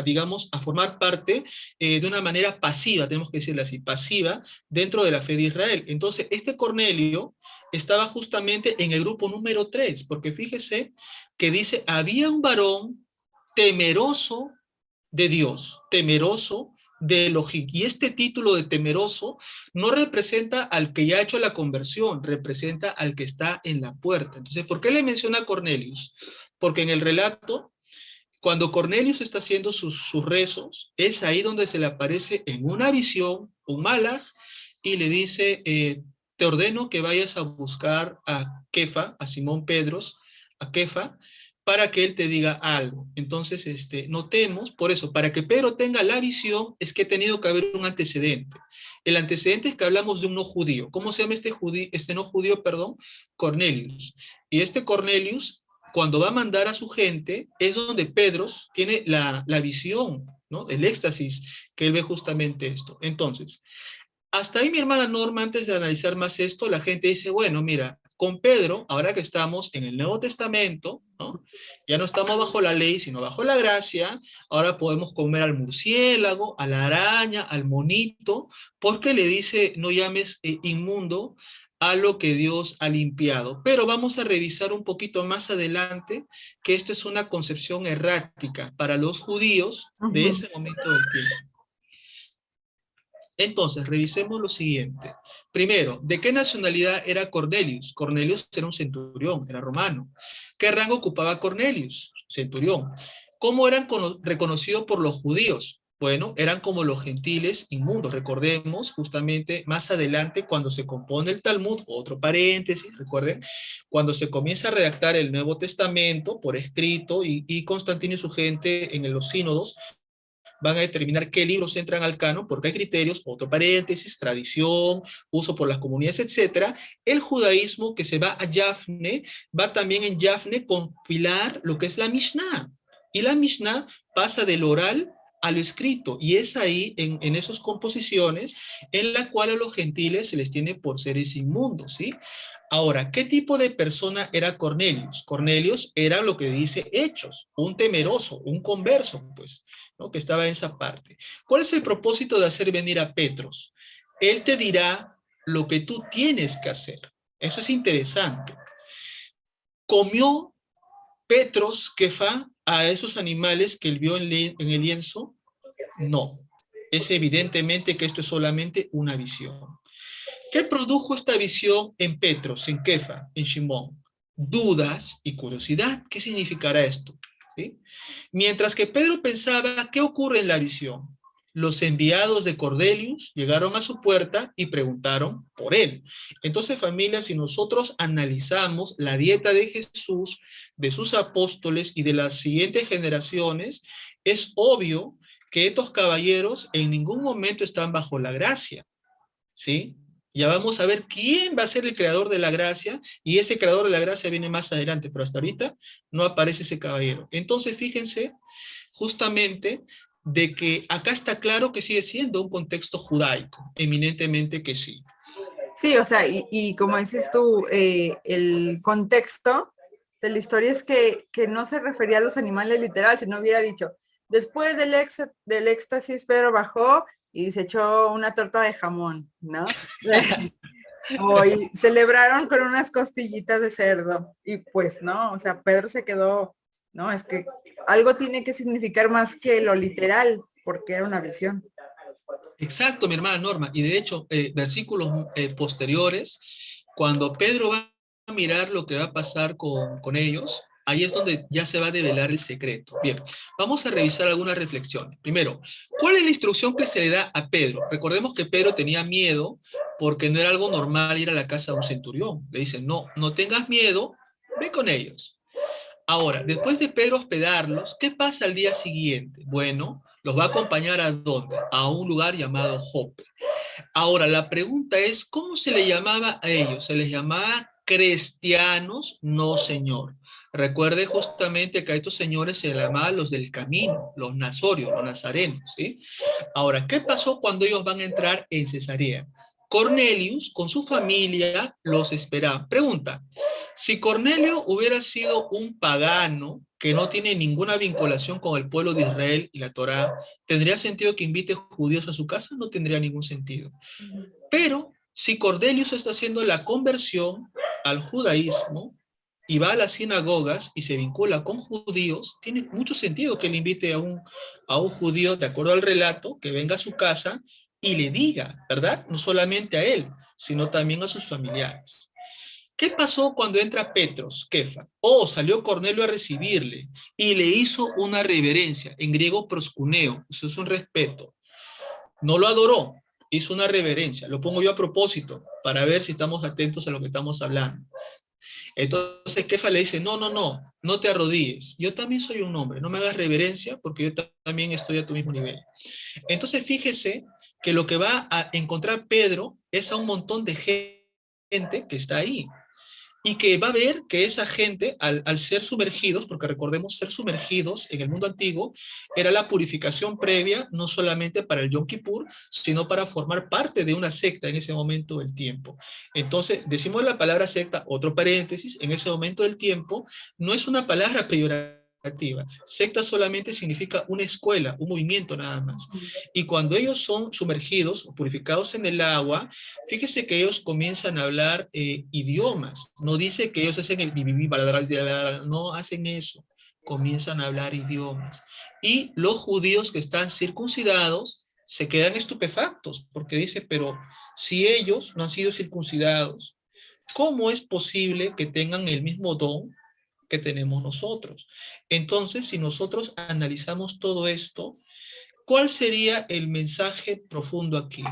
digamos, a formar parte de una manera pasiva, tenemos que decirle así, pasiva, dentro de la fe de Israel. Entonces, este Cornelio estaba justamente en el grupo número 3, porque fíjese que dice, había un varón temeroso de Dios, temeroso de Elohim. Y este título de temeroso no representa al que ya ha hecho la conversión, representa al que está en la puerta. Entonces, ¿por qué le menciona a Cornelius? Porque en el relato, cuando Cornelius está haciendo sus rezos, es ahí donde se le aparece en una visión un malaj y le dice, te ordeno que vayas a buscar a Kefa, a Simón Pedros, a Kefa, para que él te diga algo. Entonces, notemos, por eso, para que Pedro tenga la visión, es que ha tenido que haber un antecedente. El antecedente es que hablamos de un no judío. ¿Cómo se llama este no judío, perdón? Cornelius. Y este Cornelius, cuando va a mandar a su gente, es donde Pedro tiene la visión, ¿no? El éxtasis, que él ve justamente esto. Entonces, hasta ahí mi hermana Norma, antes de analizar más esto, la gente dice, bueno, mira, con Pedro, ahora que estamos en el Nuevo Testamento, ¿no? Ya no estamos bajo la ley, sino bajo la gracia, ahora podemos comer al murciélago, a la araña, al monito, porque le dice, no llames inmundo a lo que Dios ha limpiado. Pero vamos a revisar un poquito más adelante que esto es una concepción errática para los judíos de Ujú. ese momento del tiempo. Entonces, revisemos lo siguiente. Primero, ¿de qué nacionalidad era Cornelius? Cornelius era un centurión, era romano. ¿Qué rango ocupaba Cornelius? Centurión. ¿Cómo eran reconocidos por los judíos? Bueno, eran como los gentiles inmundos. Recordemos justamente más adelante cuando se compone el Talmud, otro paréntesis, recuerden, cuando se comienza a redactar el Nuevo Testamento por escrito y Constantino y su gente en los sínodos, van a determinar qué libros entran al canon, porque hay criterios, otro paréntesis, tradición, uso por las comunidades, etcétera. El judaísmo que se va a Yafne, va también en Yafne compilar lo que es la Mishnah. Y la Mishnah pasa del oral al escrito, y es ahí, en esas composiciones, en la cual a los gentiles se les tiene por seres inmundos, ¿sí? Ahora, ¿qué tipo de persona era Cornelius? Cornelius era lo que dice Hechos, un temeroso, un converso, pues, ¿no? Que estaba en esa parte. ¿Cuál es el propósito de hacer venir a Petros? Él te dirá lo que tú tienes que hacer. Eso es interesante. ¿Comió Petros, Kefa, a esos animales que él vio en el lienzo? No. Es evidentemente que esto es solamente una visión. ¿Qué produjo esta visión en Petros, en Kefa, en Shimón? Dudas y curiosidad. ¿Qué significará esto? ¿Sí? Mientras que Pedro pensaba, ¿qué ocurre en la visión? Los enviados de Cordelius llegaron a su puerta y preguntaron por él. Entonces, familia, si nosotros analizamos la dieta de Jesús, de sus apóstoles y de las siguientes generaciones, es obvio que estos caballeros en ningún momento están bajo la gracia, ¿sí? Ya vamos a ver quién va a ser el creador de la gracia, y ese creador de la gracia viene más adelante, pero hasta ahorita no aparece ese caballero. Entonces, fíjense justamente de que acá está claro que sigue siendo un contexto judaico, eminentemente que sí. Sí, o sea, y como dices tú, el contexto de la historia es que no se refería a los animales literal, si no hubiera dicho, después del éxtasis, Pedro bajó y se echó una torta de jamón, ¿no? Hoy celebraron con unas costillitas de cerdo y pues, ¿no? O sea, Pedro se quedó ¿no? Es que algo tiene que significar más que lo literal, porque era una visión. Exacto, mi hermana Norma. Y de hecho, versículos posteriores, cuando Pedro va a mirar lo que va a pasar con ellos, ahí es donde ya se va a develar el secreto. Bien, vamos a revisar algunas reflexiones. Primero, ¿cuál es la instrucción que se le da a Pedro? Recordemos que Pedro tenía miedo porque no era algo normal ir a la casa de un centurión. Le dicen, no, no tengas miedo, ve con ellos. Ahora, después de Pedro hospedarlos, ¿qué pasa al día siguiente? Bueno, los va a acompañar ¿a dónde? A un lugar llamado Jope. Ahora, la pregunta es, ¿cómo se le llamaba a ellos? Se les llamaba cristianos, no señor. Recuerde justamente que a estos señores se les llamaba los del camino, los nazorios, los nazarenos, ¿sí? Ahora, ¿qué pasó cuando ellos van a entrar en Cesarea? Cornelius, con su familia, los esperaba. Pregunta, si Cornelio hubiera sido un pagano que no tiene ninguna vinculación con el pueblo de Israel y la Torá, ¿tendría sentido que invite judíos a su casa? No tendría ningún sentido. Pero si Cornelius está haciendo la conversión al judaísmo y va a las sinagogas y se vincula con judíos, tiene mucho sentido que le invite a un judío, de acuerdo al relato, que venga a su casa y le diga, ¿verdad? No solamente a él, sino también a sus familiares. ¿Qué pasó cuando entra Petros, Kefa? Oh, salió Cornelio a recibirle y le hizo una reverencia, en griego proscuneo, eso es un respeto. No lo adoró, hizo una reverencia. Lo pongo yo a propósito para ver si estamos atentos a lo que estamos hablando. Entonces Kefa le dice, no, no, no, no te arrodilles. Yo también soy un hombre, no me hagas reverencia porque yo también estoy a tu mismo nivel. Entonces fíjese que lo que va a encontrar Pedro es a un montón de gente que está ahí y que va a ver que esa gente, al ser sumergidos, porque recordemos, ser sumergidos en el mundo antiguo, era la purificación previa, no solamente para el Yom Kippur, sino para formar parte de una secta en ese momento del tiempo. Entonces, decimos la palabra secta, otro paréntesis, en ese momento del tiempo, no es una palabra peyorativa. Secta solamente significa una escuela, un movimiento nada más. Y cuando ellos son sumergidos o purificados en el agua, fíjese que ellos comienzan a hablar idiomas. No dice que ellos hacen el bibibi, no hacen eso. Comienzan a hablar idiomas. Y los judíos que están circuncidados se quedan estupefactos porque dice, pero si ellos no han sido circuncidados, ¿cómo es posible que tengan el mismo don que tenemos nosotros? Entonces, si nosotros analizamos todo esto, ¿cuál sería el mensaje profundo aquí?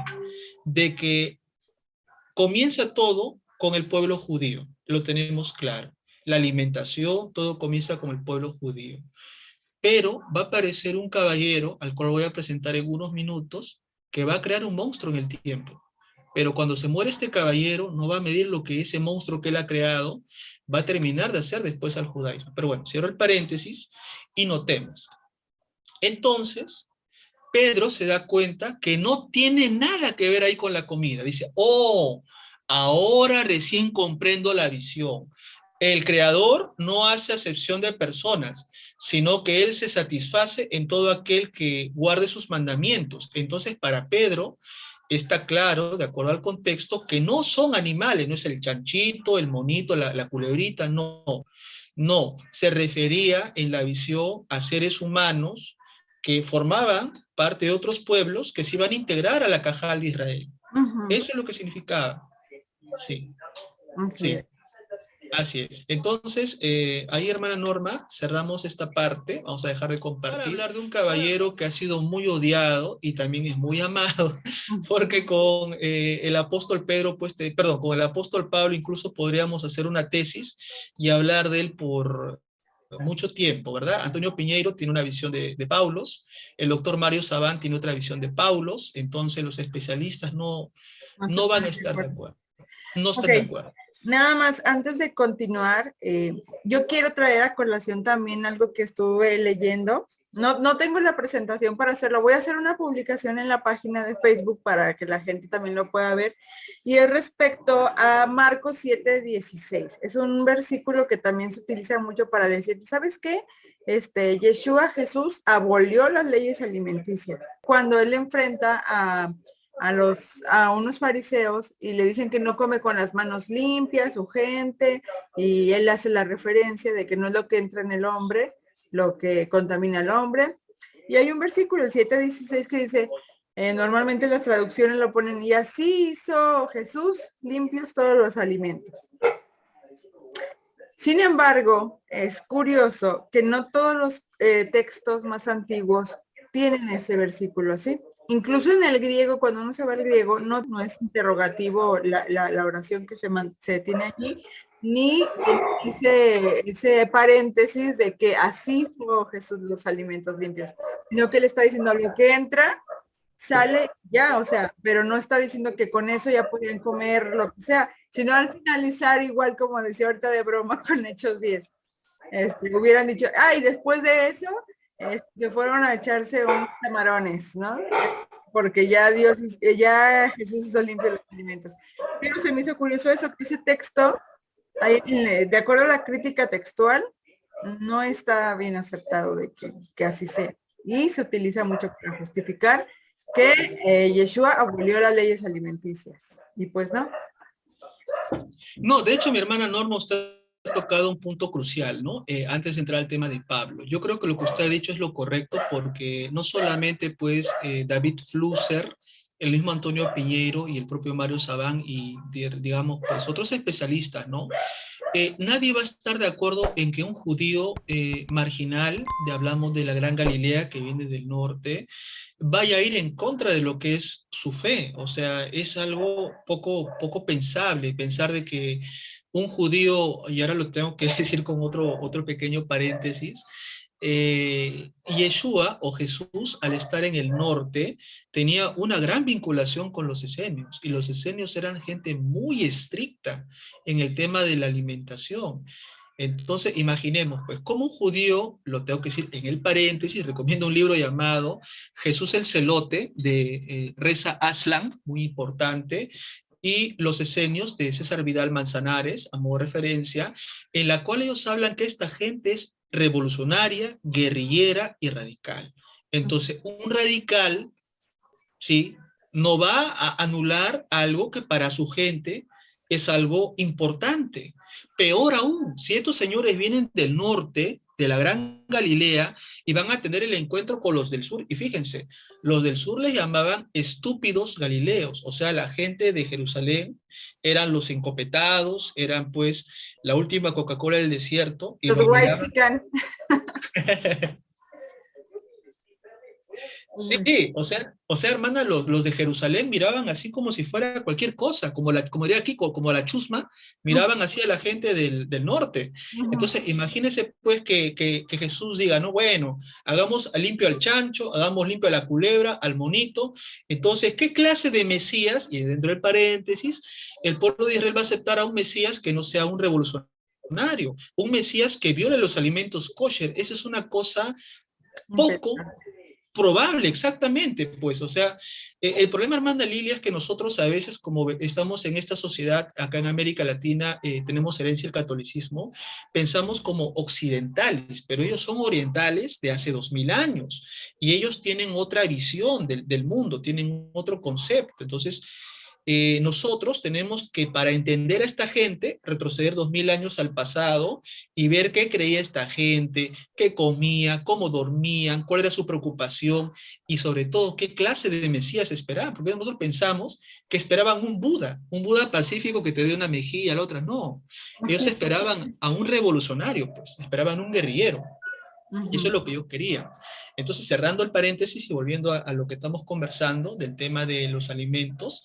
De que comienza todo con el pueblo judío, lo tenemos claro. La alimentación, todo comienza con el pueblo judío. Pero va a aparecer un caballero, al cual voy a presentar en unos minutos, que va a crear un monstruo en el tiempo. Pero cuando se muere este caballero, no va a medir lo que ese monstruo que él ha creado va a terminar de hacer después al judaísmo. Pero bueno, cierro el paréntesis y notemos. Entonces, Pedro se da cuenta que no tiene nada que ver ahí con la comida. Dice, oh, ahora recién comprendo la visión. El creador no hace acepción de personas, sino que él se satisface en todo aquel que guarde sus mandamientos. Entonces, para Pedro, está claro, de acuerdo al contexto, que no son animales, no es el chanchito, el monito, la culebrita, no. No, se refería en la visión a seres humanos que formaban parte de otros pueblos que se iban a integrar a la Cajal de Israel. Eso es lo que significaba. Sí, Así sí, es. así es. Entonces, ahí, hermana Norma, cerramos esta parte. Vamos a dejar de compartir. Para hablar de un caballero que ha sido muy odiado y también es muy amado, porque con el apóstol Pedro, pues, perdón, con el apóstol Pablo incluso podríamos hacer una tesis y hablar de él por mucho tiempo, ¿verdad? Antonio Piñeiro tiene una visión de Paulos, el doctor Mario Sabán tiene otra visión de Paulos, entonces los especialistas No se no van a ponen de estar de acuerdo. acuerdo, no Ok, están de acuerdo. nada más, antes de continuar, yo quiero traer a colación también algo que estuve leyendo. No, no tengo la presentación para hacerlo. Voy a hacer una publicación en la página de Facebook para que la gente también lo pueda ver. Y es respecto a Marcos 7:16. Es un versículo que también se utiliza mucho para decir, ¿sabes qué? Yeshua, Jesús, abolió las leyes alimenticias. Cuando él enfrenta a unos fariseos y le dicen que no come con las manos limpias su gente, y él hace la referencia de que no es lo que entra en el hombre, lo que contamina al hombre. Y hay un versículo, el 7:16, que dice, normalmente las traducciones lo ponen, y así hizo Jesús limpios todos los alimentos. Sin embargo, es curioso que no todos los textos más antiguos tienen ese versículo así. Incluso en el griego, cuando uno se va al griego, no es interrogativo la oración que se tiene allí, ni ese paréntesis de que así hizo Jesús los alimentos limpios, sino que le está diciendo lo que entra, sale ya, o sea, pero no está diciendo que con eso ya podían comer lo que sea, sino al finalizar, igual como decía ahorita de broma con Hechos 10, hubieran dicho, y después de eso, se fueron a echarse unos camarones, ¿no? Porque ya ya Jesús hizo limpio los alimentos. Pero se me hizo curioso eso, que ese texto, de acuerdo a la crítica textual, no está bien aceptado de que así sea. Y se utiliza mucho para justificar que Yeshua abolió las leyes alimenticias. Y pues no. No, de hecho, mi hermana Norma, usted ha tocado un punto crucial, ¿no? Antes de entrar al tema de Pablo. Yo creo que lo que usted ha dicho es lo correcto, porque no solamente, pues, David Flusser, el mismo Antonio Piñeiro y el propio Mario Sabán y, digamos, pues, otros especialistas, ¿no? Nadie va a estar de acuerdo en que un judío marginal, hablamos de la Gran Galilea, que viene del norte, vaya a ir en contra de lo que es su fe. O sea, es algo poco pensable, pensar de que un judío, y ahora lo tengo que decir con otro pequeño paréntesis, Yeshua o Jesús, al estar en el norte, tenía una gran vinculación con los esenios, y los esenios eran gente muy estricta en el tema de la alimentación. Entonces, imaginemos, pues, como un judío, lo tengo que decir en el paréntesis, recomiendo un libro llamado Jesús el Celote, de Reza Aslan, muy importante, y Los Esenios, de César Vidal Manzanares, a modo de referencia, en la cual ellos hablan que esta gente es revolucionaria, guerrillera y radical. Entonces, un radical, ¿sí?, no va a anular algo que para su gente es algo importante. Peor aún, si estos señores vienen del norte, de la Gran Galilea, y van a tener el encuentro con los del sur. Y fíjense, los del sur les llamaban estúpidos galileos, o sea, la gente de Jerusalén eran los encopetados, eran pues la última Coca-Cola del desierto. Y los los white miraban. chican. Sí, o sea, hermana, los de Jerusalén miraban así como si fuera cualquier cosa, como diría Kiko, como la chusma, miraban así a la gente del norte. Entonces, imagínense pues que Jesús diga, no, bueno, hagamos limpio al chancho, hagamos limpio a la culebra, al monito. Entonces, ¿qué clase de Mesías, y dentro del paréntesis, el pueblo de Israel va a aceptar a un Mesías que no sea un revolucionario, un Mesías que viole los alimentos kosher? Esa es una cosa poco probable, exactamente, pues, o sea, el problema, hermana Lilia, es que nosotros a veces, como estamos en esta sociedad, acá en América Latina, tenemos herencia del catolicismo, pensamos como occidentales, pero ellos son orientales de hace 2000 años, y ellos tienen otra visión del mundo, tienen otro concepto. Entonces, nosotros tenemos que, para entender a esta gente, retroceder 2000 años al pasado y ver qué creía esta gente, qué comía, cómo dormían, cuál era su preocupación, y sobre todo qué clase de Mesías esperaban, porque nosotros pensamos que esperaban un Buda pacífico que te dé una mejilla, la otra no. Ellos esperaban a un revolucionario, pues, esperaban un guerrillero. Eso es lo que yo quería. Entonces, cerrando el paréntesis y volviendo a lo que estamos conversando del tema de los alimentos,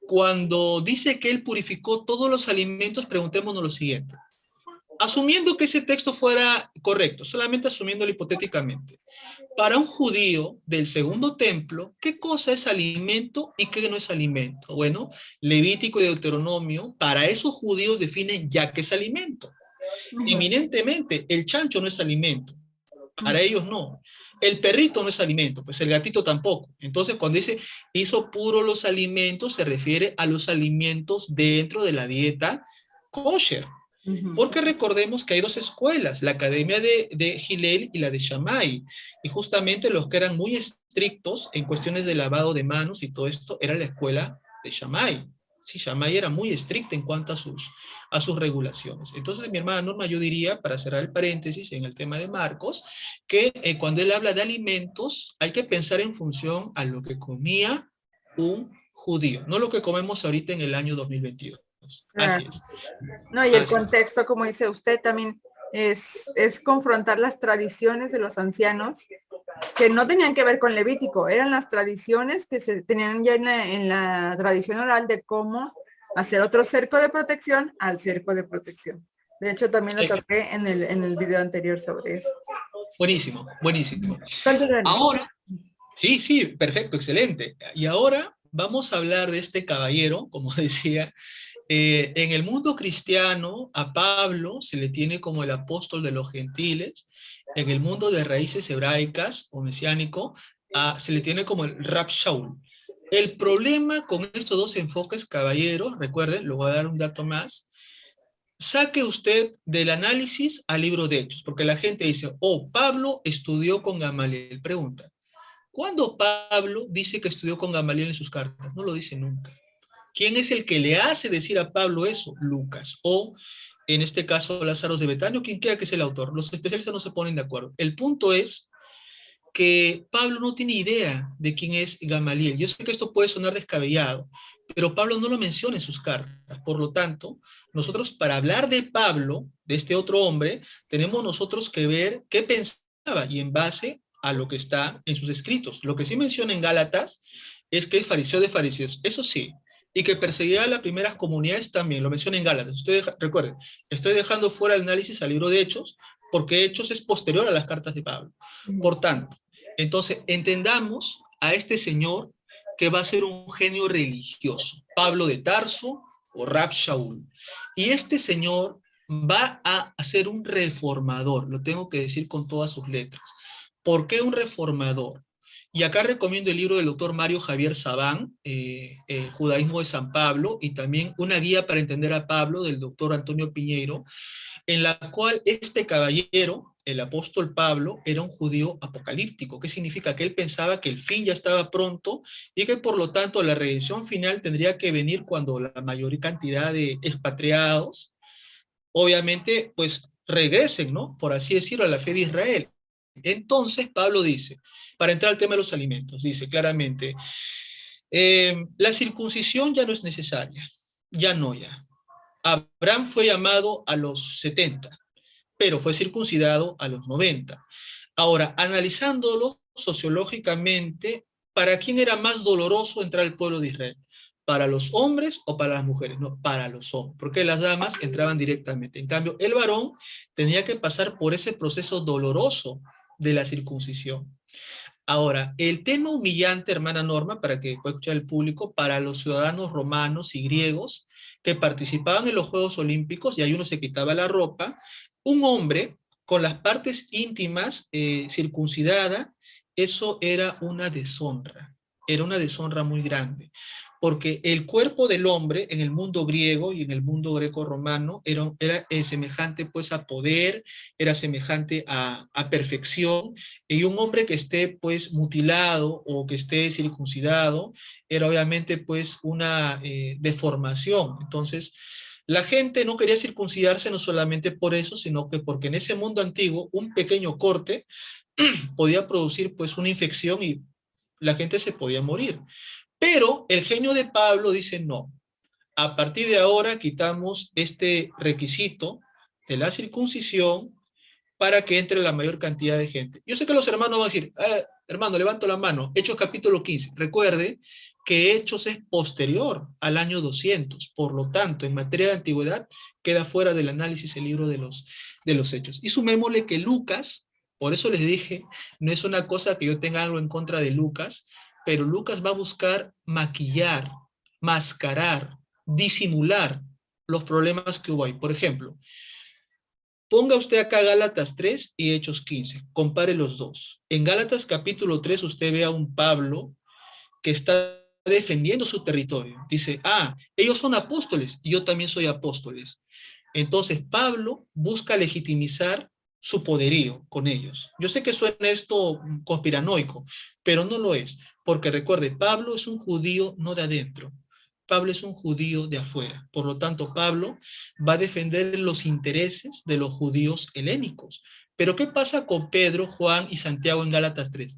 cuando dice que él purificó todos los alimentos, preguntémonos lo siguiente. Asumiendo que ese texto fuera correcto, solamente asumiéndolo hipotéticamente, para un judío del segundo templo, ¿qué cosa es alimento y qué no es alimento? Bueno, Levítico y Deuteronomio, para esos judíos definen ya qué es alimento. Eminentemente, el chancho no es alimento. Para ellos no. El perrito no es alimento, pues el gatito tampoco. Entonces, cuando dice hizo puro los alimentos, se refiere a los alimentos dentro de la dieta kosher. Porque recordemos que hay dos escuelas, la academia de Hillel y la de Shammai. Y justamente los que eran muy estrictos en cuestiones de lavado de manos y todo esto, era la escuela de Shammai. Sí, Shammai era muy estricta en cuanto a sus regulaciones. Entonces, mi hermana Norma, yo diría, para cerrar el paréntesis en el tema de Marcos, que cuando él habla de alimentos, hay que pensar en función a lo que comía un judío, no lo que comemos ahorita en el año 2022. Así Claro. es. No, y el Así es. contexto, como dice usted, también es confrontar las tradiciones de los ancianos que no tenían que ver con Levítico, eran las tradiciones que se tenían ya en la tradición oral de cómo hacer otro cerco de protección al cerco de protección. De hecho, también lo Eh, toqué en el video anterior sobre eso. buenísimo, buenísimo. Continúen. Ahora, sí, sí, perfecto, excelente. Y ahora vamos a hablar de este caballero, como decía. En el mundo cristiano, a Pablo se le tiene como el apóstol de los gentiles. En el mundo de raíces hebraicas o mesiánico, se le tiene como el Rab Shaul. El problema con estos dos enfoques, caballeros, recuerden, le voy a dar un dato más. Saque usted del análisis al libro de Hechos, porque la gente dice, oh, Pablo estudió con Gamaliel. Pregunta, ¿cuándo Pablo dice que estudió con Gamaliel en sus cartas? No lo dice nunca. ¿Quién es el que le hace decir a Pablo eso? Lucas. O, en este caso, Lázaro de Betania, quien quiera que sea el autor. Los especialistas no se ponen de acuerdo. El punto es que Pablo no tiene idea de quién es Gamaliel. Yo sé que esto puede sonar descabellado, pero Pablo no lo menciona en sus cartas. Por lo tanto, nosotros para hablar de Pablo, de este otro hombre, tenemos nosotros que ver qué pensaba y en base a lo que está en sus escritos. Lo que sí menciona en Gálatas es que es fariseo de fariseos, eso sí, y que perseguía a las primeras comunidades también, lo menciona en Gálatas. Recuerden, estoy dejando fuera el análisis al libro de Hechos, porque Hechos es posterior a las cartas de Pablo. Por tanto, entonces, entendamos a este señor que va a ser un genio religioso, Pablo de Tarso o Rab Shaul. Y este señor va a ser un reformador, lo tengo que decir con todas sus letras. ¿Por qué un reformador? Y acá recomiendo el libro del doctor Mario Javier Sabán, El judaísmo de San Pablo, y también una guía para entender a Pablo del doctor Antonio Piñeiro, en la cual este caballero, el apóstol Pablo, era un judío apocalíptico. ¿Qué significa? Que él pensaba que el fin ya estaba pronto y que por lo tanto la redención final tendría que venir cuando la mayor cantidad de expatriados, obviamente, pues regresen, ¿no? Por así decirlo, a la fe de Israel. Entonces Pablo dice, para entrar al tema de los alimentos, dice claramente, la circuncisión ya no es necesaria, ya no ya. Abraham fue llamado a los 70, pero fue circuncidado a los 90. Ahora, analizándolo sociológicamente, ¿para quién era más doloroso entrar al pueblo de Israel? ¿Para los hombres o para las mujeres? No, para los hombres, porque las damas entraban directamente. En cambio, el varón tenía que pasar por ese proceso doloroso de la circuncisión. Ahora, el tema humillante, hermana Norma, para que pueda escuchar el público, para los ciudadanos romanos y griegos que participaban en los Juegos Olímpicos, y ahí uno se quitaba la ropa, un hombre con las partes íntimas circuncidada, eso era una deshonra muy grande, porque el cuerpo del hombre en el mundo griego y en el mundo greco-romano era semejante pues a poder, era semejante a perfección, y un hombre que esté pues mutilado o que esté circuncidado era obviamente pues una deformación. Entonces, la gente no quería circuncidarse no solamente por eso, sino que porque en ese mundo antiguo un pequeño corte podía producir pues una infección y la gente se podía morir. Pero el genio de Pablo dice no. A partir de ahora quitamos este requisito de la circuncisión para que entre la mayor cantidad de gente. Yo sé que los hermanos van a decir, hermano, levanto la mano, Hechos capítulo 15. Recuerde que Hechos es posterior al año 200, por lo tanto, en materia de antigüedad, queda fuera del análisis el libro de los Hechos. Y sumémosle que Lucas, por eso les dije, no es una cosa que yo tenga algo en contra de Lucas, pero Lucas va a buscar maquillar, mascarar, disimular los problemas que hubo ahí. Por ejemplo, ponga usted acá Gálatas 3 y Hechos 15, compare los dos. En Gálatas capítulo 3 usted ve a un Pablo que está defendiendo su territorio. Dice, ellos son apóstoles y yo también soy apóstoles. Entonces Pablo busca legitimizar su poderío con ellos. Yo sé que suena esto conspiranoico, pero no lo es, porque recuerde, Pablo es un judío no de adentro. Pablo es un judío de afuera. Por lo tanto, Pablo va a defender los intereses de los judíos helénicos. Pero ¿qué pasa con Pedro, Juan y Santiago en Gálatas 3?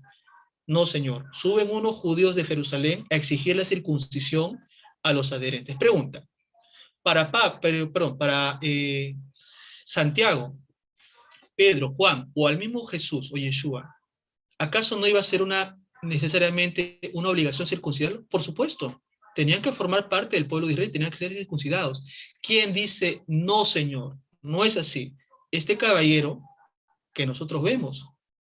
No, señor. Suben unos judíos de Jerusalén a exigir la circuncisión a los adherentes. Pregunta. Para Santiago, Pedro, Juan o al mismo Jesús o Yeshua, ¿acaso no iba a ser necesariamente una obligación circuncidarlo? Por supuesto. Tenían que formar parte del pueblo de Israel, tenían que ser circuncidados. ¿Quién dice, no, señor? No es así. Este caballero que nosotros vemos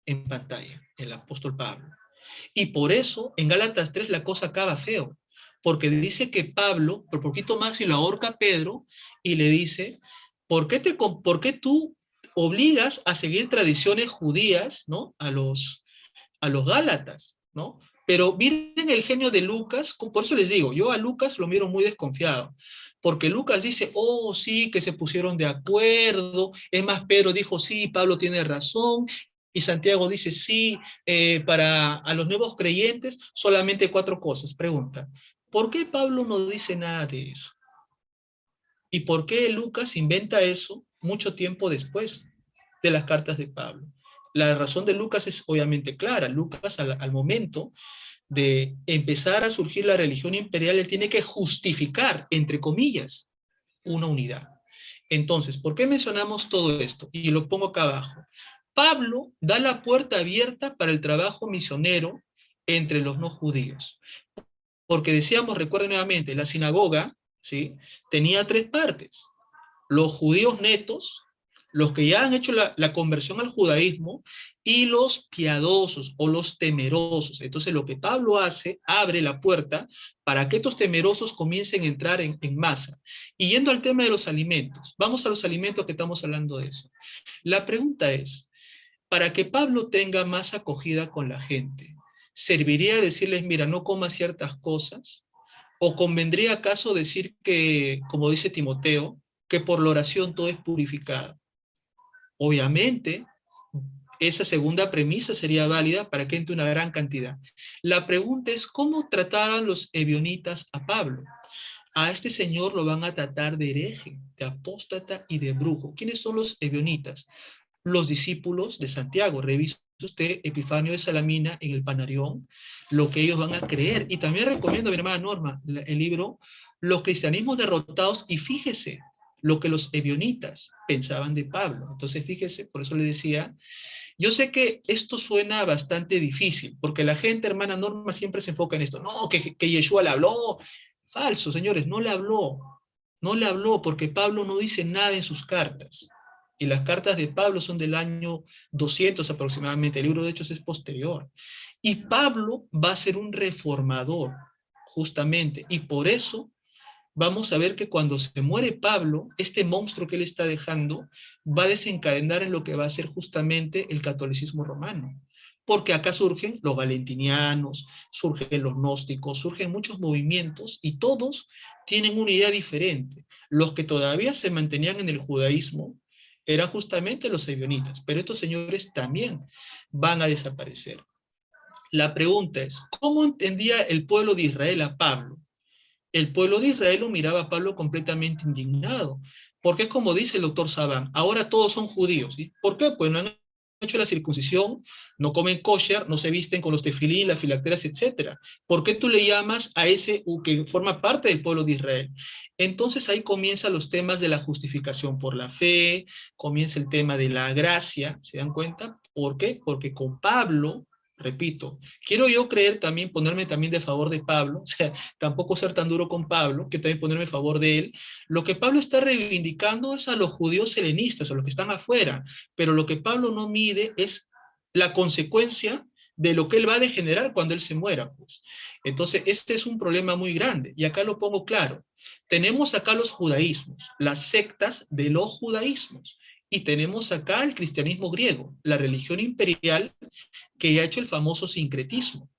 en pantalla, el apóstol Pablo. Y por eso en Gálatas 3 la cosa acaba feo, porque dice que Pablo, por poquito más, y lo ahorca a Pedro y le dice, ¿por qué tú obligas a seguir tradiciones judías, ¿no? A los Gálatas, ¿no? Pero miren el genio de Lucas, por eso les digo, yo a Lucas lo miro muy desconfiado, porque Lucas dice, oh, sí, que se pusieron de acuerdo, es más, Pedro dijo, sí, Pablo tiene razón, y Santiago dice, sí, a los nuevos creyentes, solamente 4 cosas. Pregunta, ¿por qué Pablo no dice nada de eso? ¿Y por qué Lucas inventa eso mucho tiempo después de las cartas de Pablo? La razón de Lucas es obviamente clara. Lucas, al momento de empezar a surgir la religión imperial, él tiene que justificar, entre comillas, una unidad. Entonces, ¿por qué mencionamos todo esto? Y lo pongo acá abajo. Pablo da la puerta abierta para el trabajo misionero entre los no judíos. Porque decíamos, recuerden nuevamente, la sinagoga, ¿sí?, tenía 3 partes. Los judíos netos, los que ya han hecho la conversión al judaísmo, y los piadosos o los temerosos. Entonces lo que Pablo hace, abre la puerta para que estos temerosos comiencen a entrar en masa. Y yendo al tema de los alimentos, vamos a los alimentos que estamos hablando de eso. La pregunta es, para que Pablo tenga más acogida con la gente, ¿serviría decirles, mira, no comas ciertas cosas? ¿O convendría acaso decir que, como dice Timoteo, que por la oración todo es purificado? Obviamente, esa segunda premisa sería válida para que entre una gran cantidad. La pregunta es, ¿cómo trataron los ebionitas a Pablo? A este señor lo van a tratar de hereje, de apóstata y de brujo. ¿Quiénes son los ebionitas? Los discípulos de Santiago. Revise usted Epifanio de Salamina en el Panarión, lo que ellos van a creer. Y también recomiendo a mi hermana Norma el libro Los cristianismos derrotados, y fíjese lo que los ebionitas pensaban de Pablo. Entonces fíjese, por eso le decía, yo sé que esto suena bastante difícil, porque la gente, hermana Norma, siempre se enfoca en esto. No, que Yeshua le habló. Falso, señores, no le habló. No le habló, porque Pablo no dice nada en sus cartas. Y las cartas de Pablo son del año 200 aproximadamente. El libro de Hechos es posterior. Y Pablo va a ser un reformador, justamente. Y por eso vamos a ver que cuando se muere Pablo, este monstruo que él está dejando va a desencadenar en lo que va a ser justamente el catolicismo romano. Porque acá surgen los valentinianos, surgen los gnósticos, surgen muchos movimientos y todos tienen una idea diferente. Los que todavía se mantenían en el judaísmo eran justamente los ebionitas, pero estos señores también van a desaparecer. La pregunta es, ¿cómo entendía el pueblo de Israel a Pablo? El pueblo de Israel lo miraba a Pablo completamente indignado, porque es como dice el doctor Sabán, ahora todos son judíos, ¿sí? ¿Por qué? Pues no han hecho la circuncisión, no comen kosher, no se visten con los tefilín, las filacteras, etc. ¿Por qué tú le llamas a ese que forma parte del pueblo de Israel? Entonces ahí comienzan los temas de la justificación por la fe, comienza el tema de la gracia, ¿se dan cuenta? ¿Por qué? Porque con Pablo, repito, quiero yo creer también, ponerme también de favor de Pablo, o sea, tampoco ser tan duro con Pablo, que también ponerme a favor de él. Lo que Pablo está reivindicando es a los judíos helenistas, a los que están afuera, pero lo que Pablo no mide es la consecuencia de lo que él va a degenerar cuando él se muera, pues. Entonces, este es un problema muy grande, y acá lo pongo claro. Tenemos acá los judaísmos, las sectas de los judaísmos, y tenemos acá el cristianismo griego, la religión imperial que ha hecho el famoso sincretismo.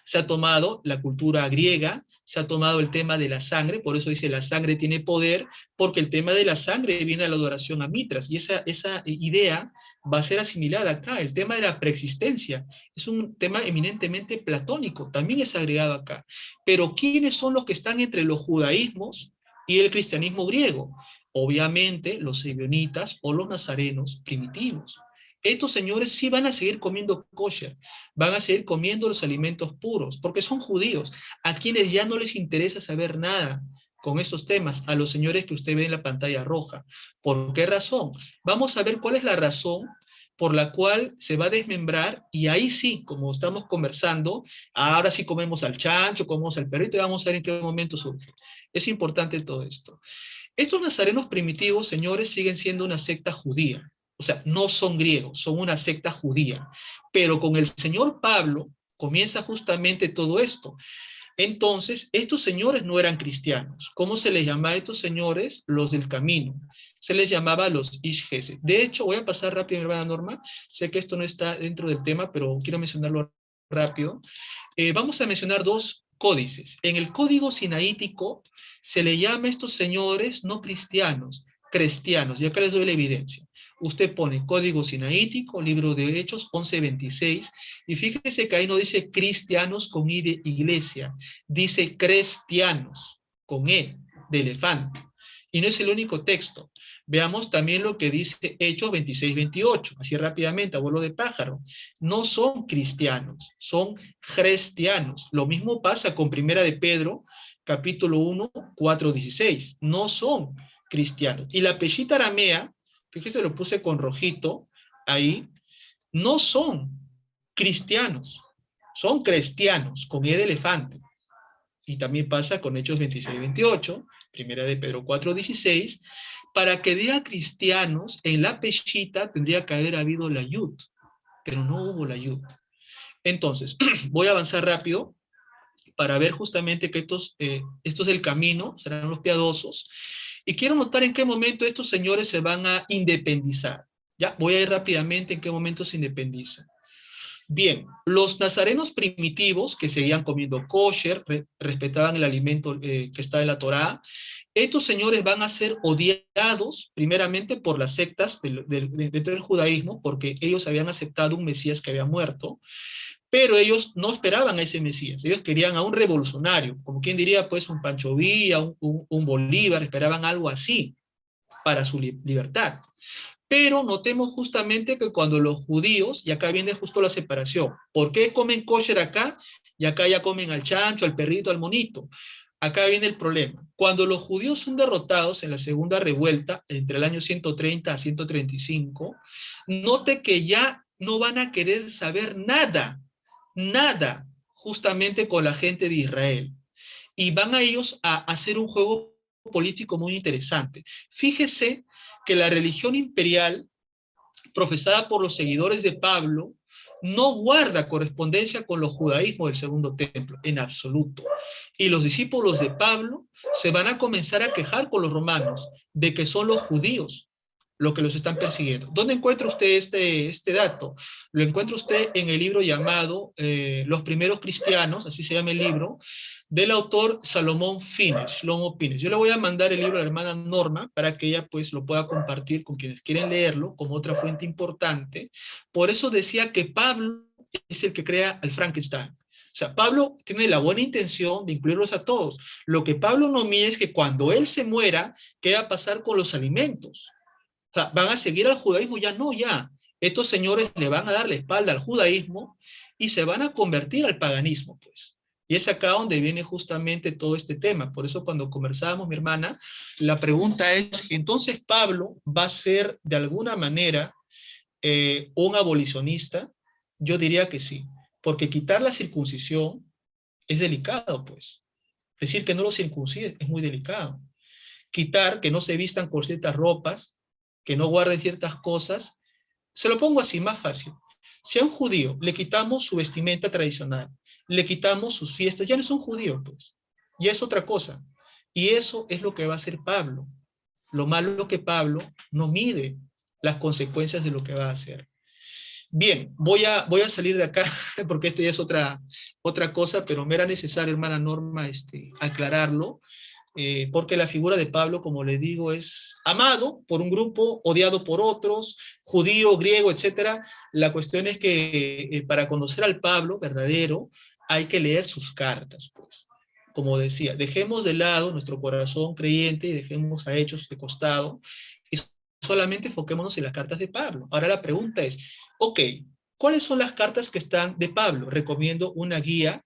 Se ha tomado la cultura griega, se ha tomado el tema de la sangre, por eso dice la sangre tiene poder, porque el tema de la sangre viene a la adoración a Mitras, y esa idea va a ser asimilada acá. El tema de la preexistencia es un tema eminentemente platónico, también es agregado acá. Pero ¿quiénes son los que están entre los judaísmos y el cristianismo griego? Obviamente los ebionitas o los nazarenos primitivos. Estos señores sí van a seguir comiendo kosher, van a seguir comiendo los alimentos puros, porque son judíos, a quienes ya no les interesa saber nada con estos temas, a los señores que usted ve en la pantalla roja. ¿Por qué razón? Vamos a ver cuál es la razón por la cual se va a desmembrar, y ahí sí, como estamos conversando, ahora sí comemos al chancho, comemos al perrito, y vamos a ver en qué momento surge. Es importante todo esto. Estos nazarenos primitivos, señores, siguen siendo una secta judía. O sea, no son griegos, son una secta judía. Pero con el señor Pablo comienza justamente todo esto. Entonces, estos señores no eran cristianos. ¿Cómo se les llamaba a estos señores? Los del camino. Se les llamaba los Ish Gesed. De hecho, voy a pasar rápido, mi hermana Norma. Sé que esto no está dentro del tema, pero quiero mencionarlo rápido. Vamos a mencionar dos códices. En el código sinaítico se le llama a estos señores no cristianos, cristianos. Y acá les doy la evidencia. Usted pone código sinaítico, libro de Hechos 11:26, y fíjese que ahí no dice cristianos con I de iglesia, dice cristianos con E de elefante. Y no es el único texto. Veamos también lo que dice Hechos 26:28, así rápidamente, a vuelo de pájaro. No son cristianos, son cristianos. Lo mismo pasa con Primera de Pedro, capítulo 1, 4:16. No son cristianos. Y la peshita aramea, fíjese, lo puse con rojito ahí, no son cristianos, son cristianos, con E de elefante. Y también pasa con Hechos 26:28, Primera de Pedro 4:16, para que diga cristianos, en la peshita tendría que haber habido la yud, pero no hubo la yud. Entonces, voy a avanzar rápido para ver justamente que estos del camino, serán los piadosos, y quiero notar en qué momento estos señores se van a independizar. Ya, voy a ir rápidamente en qué momento se independizan. Bien, los nazarenos primitivos que seguían comiendo kosher, respetaban el alimento que está en la Torá, estos señores van a ser odiados primeramente por las sectas dentro del judaísmo, porque ellos habían aceptado un Mesías que había muerto, pero ellos no esperaban a ese Mesías, ellos querían a un revolucionario, como quien diría, pues un Pancho Villa, un Bolívar, esperaban algo así para su libertad. Pero notemos justamente que cuando los judíos, y acá viene justo la separación, ¿por qué comen kosher acá? Y acá ya comen al chancho, al perrito, al monito. Acá viene el problema. Cuando los judíos son derrotados en la segunda revuelta, entre el año 130 a 135, note que ya no van a querer saber nada, nada, justamente con la gente de Israel. Y van a ellos a hacer un juego político muy interesante. Fíjese que la religión imperial, profesada por los seguidores de Pablo, no guarda correspondencia con los judaísmos del segundo templo, en absoluto. Y los discípulos de Pablo se van a comenzar a quejar con los romanos de que son los judíos los que los están persiguiendo. ¿Dónde encuentra usted este dato? Lo encuentra usted en el libro llamado Los primeros cristianos, así se llama el libro, del autor Salomón Fines, Shlomo Fines. Yo le voy a mandar el libro a la hermana Norma para que ella pues lo pueda compartir con quienes quieren leerlo como otra fuente importante. Por eso decía que Pablo es el que crea al Frankenstein. O sea, Pablo tiene la buena intención de incluirlos a todos. Lo que Pablo no mide es que cuando él se muera, ¿qué va a pasar con los alimentos? O sea, ¿van a seguir al judaísmo? Ya no, ya. Estos señores le van a dar la espalda al judaísmo y se van a convertir al paganismo, pues. Y es acá donde viene justamente todo este tema. Por eso cuando conversábamos, mi hermana, la pregunta es, entonces Pablo va a ser de alguna manera un abolicionista. Yo diría que sí, porque quitar la circuncisión es delicado, pues. Decir que no lo circuncide es muy delicado. Quitar que no se vistan con ciertas ropas, que no guarden ciertas cosas, se lo pongo así, más fácil. Si a un judío le quitamos su vestimenta tradicional, le quitamos sus fiestas, ya no es un judío, pues. Ya es otra cosa. Y eso es lo que va a hacer Pablo. Lo malo es que Pablo no mide las consecuencias de lo que va a hacer. Bien, voy a salir de acá porque esto ya es otra cosa, pero me era necesario, hermana Norma, aclararlo, porque la figura de Pablo, como le digo, es amado por un grupo, odiado por otros, judío, griego, etcétera. La cuestión es que para conocer al Pablo verdadero hay que leer sus cartas, pues. Como decía, dejemos de lado nuestro corazón creyente y dejemos a Hechos de costado y solamente enfoquémonos en las cartas de Pablo. Ahora la pregunta es, ok, ¿cuáles son las cartas que están de Pablo? Recomiendo una guía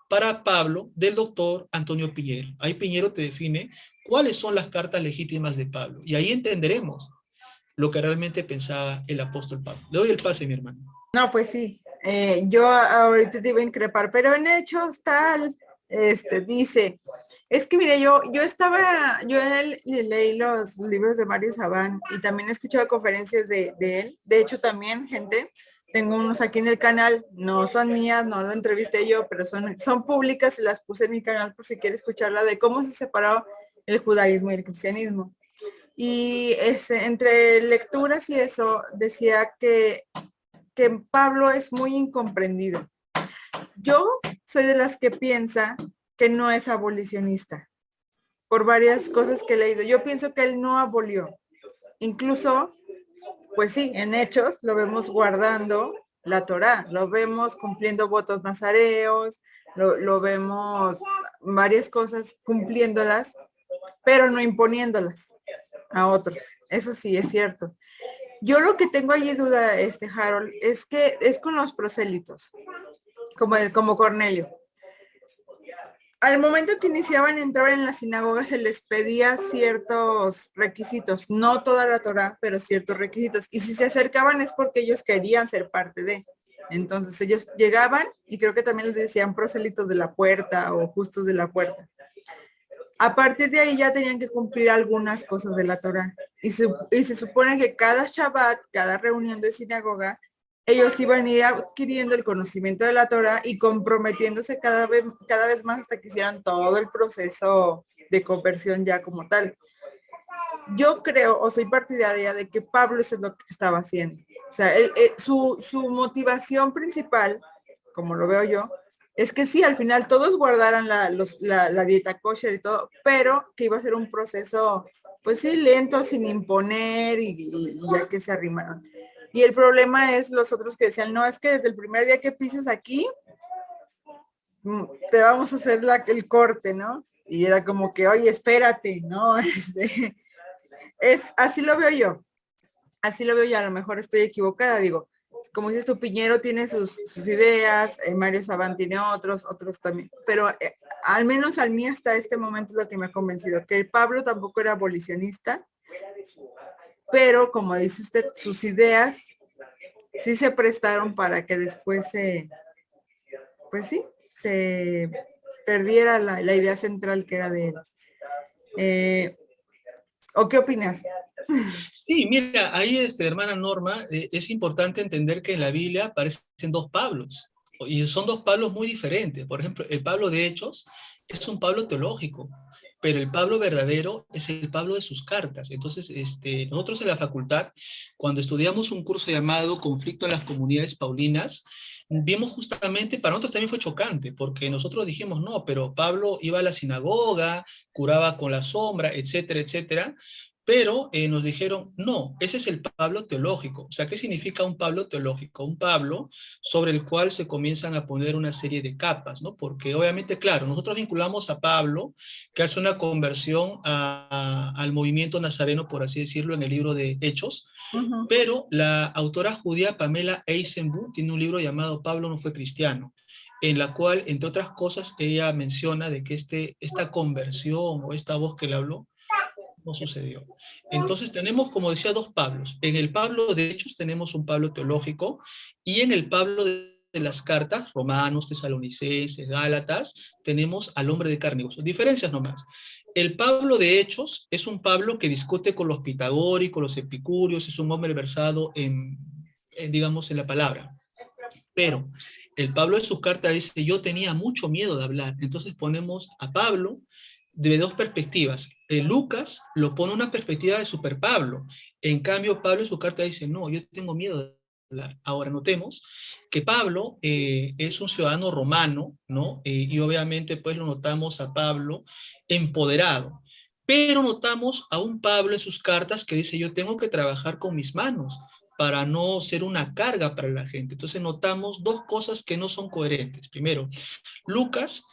para Pablo del doctor Antonio Piñero. Ahí Piñero te define cuáles son las cartas legítimas de Pablo. Y ahí entenderemos lo que realmente pensaba el apóstol Pablo. Le doy el pase, mi hermano. No, pues sí, yo ahorita te iba a increpar, pero en hechos tal, dice, es que mire, leí los libros de Mario Sabán y también he escuchado conferencias de él. De hecho, también, gente, tengo unos aquí en el canal, no son mías, no lo entrevisté yo, pero son públicas y las puse en mi canal por si quiere escucharla de cómo se separó el judaísmo y el cristianismo. Y entre lecturas y eso, decía que Pablo es muy incomprendido. Yo soy de las que piensa que no es abolicionista, por varias cosas que he leído. Yo pienso que él no abolió. Incluso, pues sí, en Hechos lo vemos guardando la Torá, lo vemos cumpliendo votos nazareos, lo vemos varias cosas cumpliéndolas, pero no imponiéndolas a otros. Eso sí, es cierto. Yo lo que tengo ahí duda, Harold, es que es con los prosélitos, como Cornelio. Al momento que iniciaban a entrar en la sinagoga se les pedía ciertos requisitos, no toda la Torá, pero ciertos requisitos. Y si se acercaban es porque ellos querían ser parte de. Entonces ellos llegaban y creo que también les decían prosélitos de la puerta o justos de la puerta. A partir de ahí ya tenían que cumplir algunas cosas de la Torá. Y se supone que cada Shabbat, cada reunión de sinagoga, ellos iban a ir adquiriendo el conocimiento de la Torá y comprometiéndose cada vez más hasta que hicieran todo el proceso de conversión ya como tal. Yo creo, o soy partidaria de que Pablo eso es lo que estaba haciendo. O sea, su motivación principal, como lo veo yo, es que sí, al final todos guardaran la dieta kosher y todo, pero que iba a ser un proceso, pues sí, lento, sin imponer y ya que se arrimaron. Y el problema es los otros que decían, no, es que desde el primer día que pises aquí, te vamos a hacer el corte, ¿no? Y era como que, oye, espérate, ¿no? Así lo veo yo. Así lo veo yo, a lo mejor estoy equivocada, digo, como dices tú, Piñero tiene sus ideas, Mario Sabán tiene otros también, pero al menos a mí hasta este momento es lo que me ha convencido, que Pablo tampoco era abolicionista, pero como dice usted, sus ideas sí se prestaron para que después pues sí, se perdiera la idea central que era de él. ¿O qué opinas? Sí, mira, ahí, hermana Norma, es importante entender que en la Biblia aparecen dos Pablos, y son dos Pablos muy diferentes. Por ejemplo, el Pablo de Hechos es un Pablo teológico, pero el Pablo verdadero es el Pablo de sus cartas. Entonces, nosotros en la facultad, cuando estudiamos un curso llamado Conflicto en las Comunidades Paulinas, vimos justamente, para nosotros también fue chocante, porque nosotros dijimos, no, pero Pablo iba a la sinagoga, curaba con la sombra, etcétera, etcétera. Pero nos dijeron, no, ese es el Pablo teológico. O sea, ¿qué significa un Pablo teológico? Un Pablo sobre el cual se comienzan a poner una serie de capas, ¿no? Porque obviamente, claro, nosotros vinculamos a Pablo, que hace una conversión al movimiento nazareno, por así decirlo, en el libro de Hechos, pero la autora judía Pamela Eisenbuch tiene un libro llamado Pablo no fue cristiano, en la cual, entre otras cosas, ella menciona de que esta conversión o esta voz que le habló, no sucedió. Entonces tenemos, como decía, dos Pablos. En el Pablo de Hechos tenemos un Pablo teológico y en el Pablo de las cartas, Romanos, Tesalonicenses, Gálatas, tenemos al hombre de carne y hueso. Diferencias nomás. El Pablo de Hechos es un Pablo que discute con los pitagóricos, los epicúreos, es un hombre versado digamos, en la palabra. Pero el Pablo en sus cartas dice, yo tenía mucho miedo de hablar. Entonces ponemos a Pablo de dos perspectivas. Lucas lo pone una perspectiva de super Pablo. En cambio, Pablo en su carta dice, no, yo tengo miedo Ahora notemos que Pablo es un ciudadano romano, ¿no? Y obviamente pues lo notamos a Pablo empoderado, pero notamos a un Pablo en sus cartas que dice yo tengo que trabajar con mis manos para no ser una carga para la gente. Entonces notamos dos cosas que no son coherentes. Primero, Lucas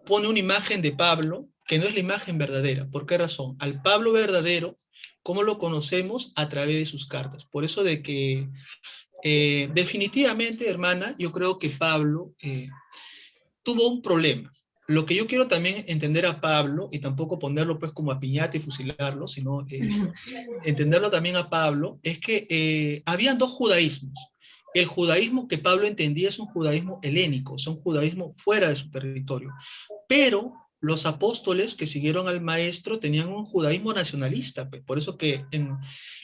pone una imagen de Pablo que no es la imagen verdadera. ¿Por qué razón? Al Pablo verdadero, ¿cómo lo conocemos? A través de sus cartas. Por eso de que definitivamente, hermana, yo creo que Pablo tuvo un problema. Lo que yo quiero también entender a Pablo, y tampoco ponerlo pues como a piñata y fusilarlo, sino entenderlo también a Pablo, es que habían dos judaísmos. El judaísmo que Pablo entendía es un judaísmo helénico, es un judaísmo fuera de su territorio. Pero los apóstoles que siguieron al maestro tenían un judaísmo nacionalista. Pues, por eso que en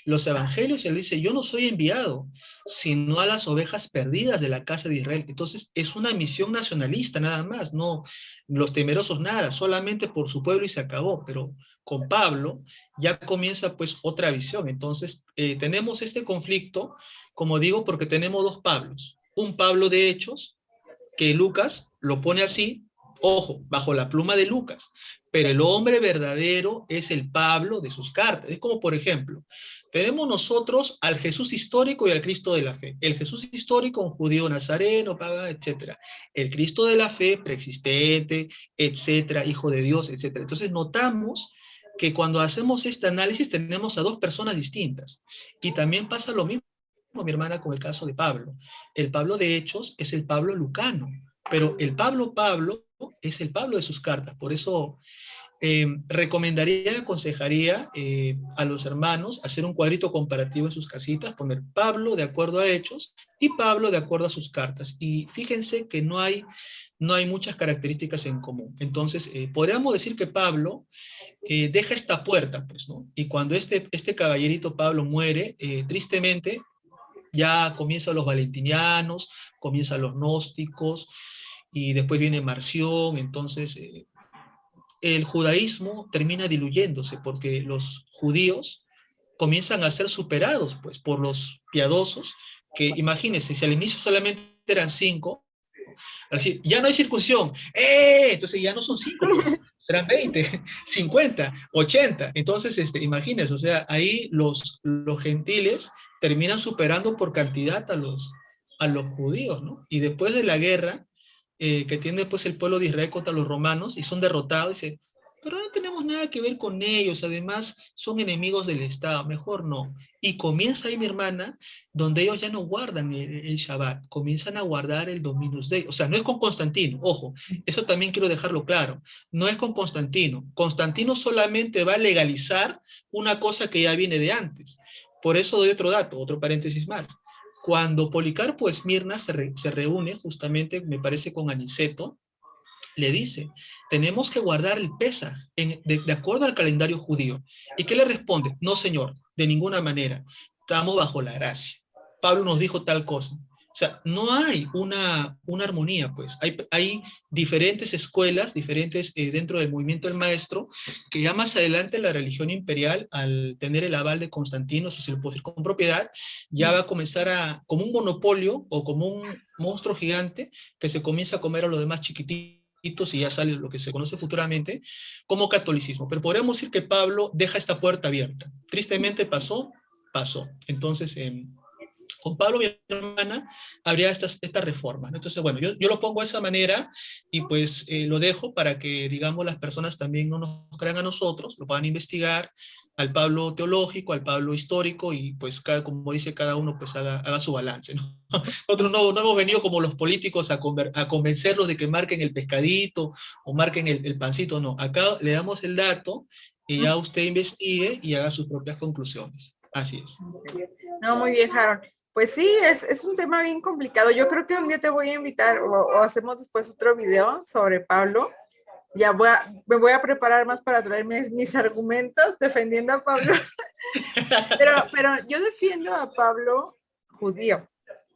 los evangelios él dice, yo no soy enviado, sino a las ovejas perdidas de la casa de Israel. Entonces es una misión nacionalista nada más, no los temerosos nada, solamente por su pueblo y se acabó. Pero con Pablo ya comienza pues otra visión. Entonces tenemos este conflicto, como digo, porque tenemos dos Pablos. Un Pablo de Hechos, que Lucas lo pone así, ojo, bajo la pluma de Lucas, pero el hombre verdadero es el Pablo de sus cartas. Es como, por ejemplo, tenemos nosotros al Jesús histórico y al Cristo de la fe. El Jesús histórico, un judío nazareno, etcétera. El Cristo de la fe, preexistente, etcétera, hijo de Dios, etcétera. Entonces notamos que cuando hacemos este análisis tenemos a dos personas distintas. Y también pasa lo mismo, mi hermana, con el caso de Pablo. El Pablo de Hechos es el Pablo lucano, pero el Pablo es el Pablo de sus cartas. Por eso recomendaría, aconsejaría a los hermanos hacer un cuadrito comparativo en sus casitas, poner Pablo de acuerdo a Hechos y Pablo de acuerdo a sus cartas. Y fíjense que no hay muchas características en común. Entonces, podríamos decir que Pablo deja esta puerta, pues, ¿no? Y cuando este caballerito Pablo muere, tristemente, ya comienzan los valentinianos, comienzan los gnósticos, y después viene Marción. Entonces el judaísmo termina diluyéndose porque los judíos comienzan a ser superados pues, por los piadosos, que imagínense, si al inicio solamente eran 5, así, ya no hay circuncisión, entonces ya no son 5, pues, serán 20, 50, 80. Entonces, imagínense, o sea, ahí los gentiles terminan superando por cantidad a los judíos, ¿no? Y después de la guerra que tiene pues el pueblo de Israel contra los romanos y son derrotados, dice, pero no tenemos nada que ver con ellos, además son enemigos del Estado, mejor no. Y comienza ahí, mi hermana, donde ellos ya no guardan el Shabbat, comienzan a guardar el Dominus Dei. O sea, no es con Constantino, ojo, eso también quiero dejarlo claro, no es con Constantino. Constantino solamente va a legalizar una cosa que ya viene de antes. Por eso doy otro dato, otro paréntesis más. Cuando Policarpo Esmirna se reúne justamente, me parece, con Aniceto, le dice, tenemos que guardar el Pesaj de acuerdo al calendario judío. ¿Y qué le responde? No, señor, de ninguna manera. Estamos bajo la gracia. Pablo nos dijo tal cosa. O sea, no hay una armonía, pues. Hay diferentes escuelas, diferentes dentro del movimiento del maestro, que ya más adelante la religión imperial, al tener el aval de Constantino, si se lo puede decir con propiedad, ya va a comenzar como un monopolio o como un monstruo gigante que se comienza a comer a los demás chiquititos y ya sale lo que se conoce futuramente como catolicismo. Pero podríamos decir que Pablo deja esta puerta abierta. Tristemente pasó. Entonces, con Pablo, mi hermana, habría estas reformas, ¿no? Entonces, bueno, yo lo pongo de esa manera y pues lo dejo para que, digamos, las personas también no nos crean a nosotros, lo puedan investigar al Pablo teológico, al Pablo histórico y pues como dice cada uno, pues haga su balance, ¿no? Nosotros no hemos venido como los políticos a convencerlos de que marquen el pescadito o marquen el pancito, no. Acá le damos el dato y ya usted investigue y haga sus propias conclusiones. Así es. No, muy bien, Harold. Pues sí, es un tema bien complicado. Yo creo que un día te voy a invitar o hacemos después otro video sobre Pablo. Ya me voy a preparar más para traerme mis argumentos defendiendo a Pablo. pero yo defiendo a Pablo judío.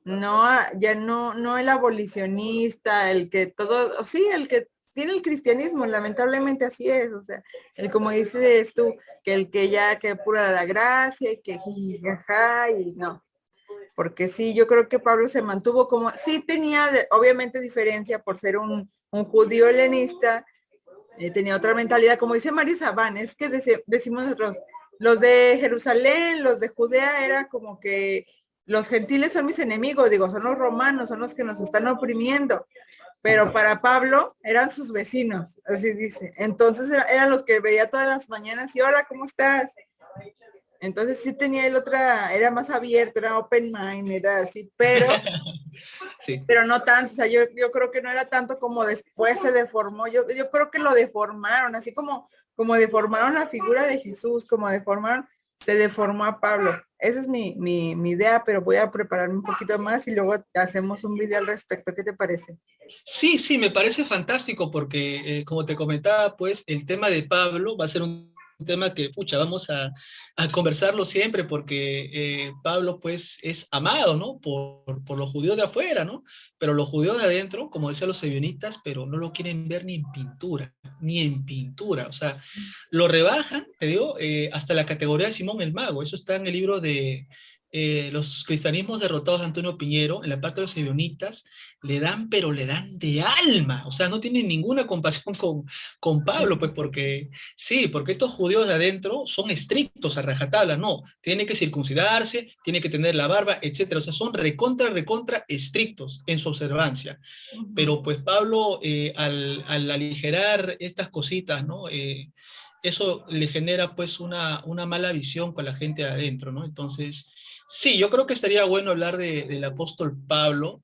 Ya no el abolicionista, el que todo, sí, el que tiene el cristianismo, lamentablemente así es, o sea, como dices tú, que pura la gracia y que jajaja y no. porque sí, yo creo que Pablo se mantuvo como, sí tenía obviamente diferencia por ser un judío helenista, tenía otra mentalidad, como dice Mario Sabán, es que decimos nosotros, los de Jerusalén, los de Judea, era como que los gentiles son mis enemigos, digo, son los romanos, son los que nos están oprimiendo, pero para Pablo eran sus vecinos, así dice. Entonces eran los que veía todas las mañanas y hola, ¿cómo estás? Entonces sí tenía el otra, era más abierto, era open mind, era así, Sí. pero no tanto, o sea, yo creo que no era tanto como después se deformó, yo creo que lo deformaron, así como deformaron la figura de Jesús, como deformaron, se deformó a Pablo. Esa es mi idea, pero voy a prepararme un poquito más y luego hacemos un video al respecto. ¿Qué te parece? Sí, sí, me parece fantástico porque, como te comentaba, pues el tema de Pablo va a ser un tema que, pucha, vamos a conversarlo siempre porque Pablo, pues, es amado, ¿no? Por los judíos de afuera, ¿no? Pero los judíos de adentro, como decían los ebionitas, pero no lo quieren ver ni en pintura, ni en pintura. O sea, lo rebajan, te digo, hasta la categoría de Simón el Mago. Eso está en el libro de Los cristianismos derrotados de Antonio Piñero, en la parte de los ebionitas le dan, pero le dan de alma, o sea, no tienen ninguna compasión con Pablo, pues porque, sí, porque estos judíos de adentro son estrictos a rajatabla, no, tiene que circuncidarse, tiene que tener la barba, etcétera, o sea, son recontra estrictos en su observancia, pero pues Pablo, al aligerar estas cositas, ¿no? Eso le genera pues una mala visión con la gente de adentro, ¿no? Entonces, sí, yo creo que estaría bueno hablar del apóstol Pablo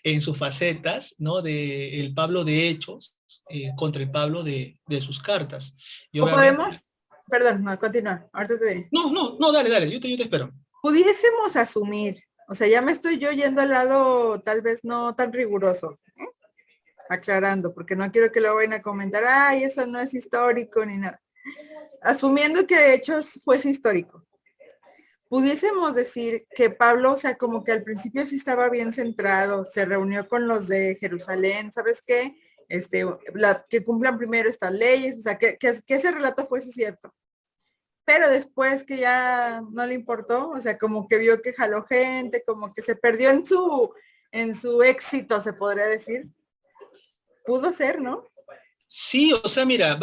en sus facetas, ¿no? De el Pablo de Hechos contra el Pablo de sus cartas. Y ¿O obviamente... podemos? Perdón, no, continúa. Ahorita te... No, dale, yo te espero. Pudiésemos asumir, o sea, ya me estoy yo yendo al lado tal vez no tan riguroso, aclarando, porque no quiero que lo vayan a comentar, ay, eso no es histórico ni nada. Asumiendo que de hecho fuese histórico, pudiésemos decir que Pablo, o sea, como que al principio sí estaba bien centrado, se reunió con los de Jerusalén, ¿sabes qué? Que cumplan primero estas leyes, o sea, que ese relato fuese cierto. Pero después que ya no le importó, o sea, como que vio que jaló gente, como que se perdió en su éxito, se podría decir. Pudo ser, ¿no? Sí, o sea, mira,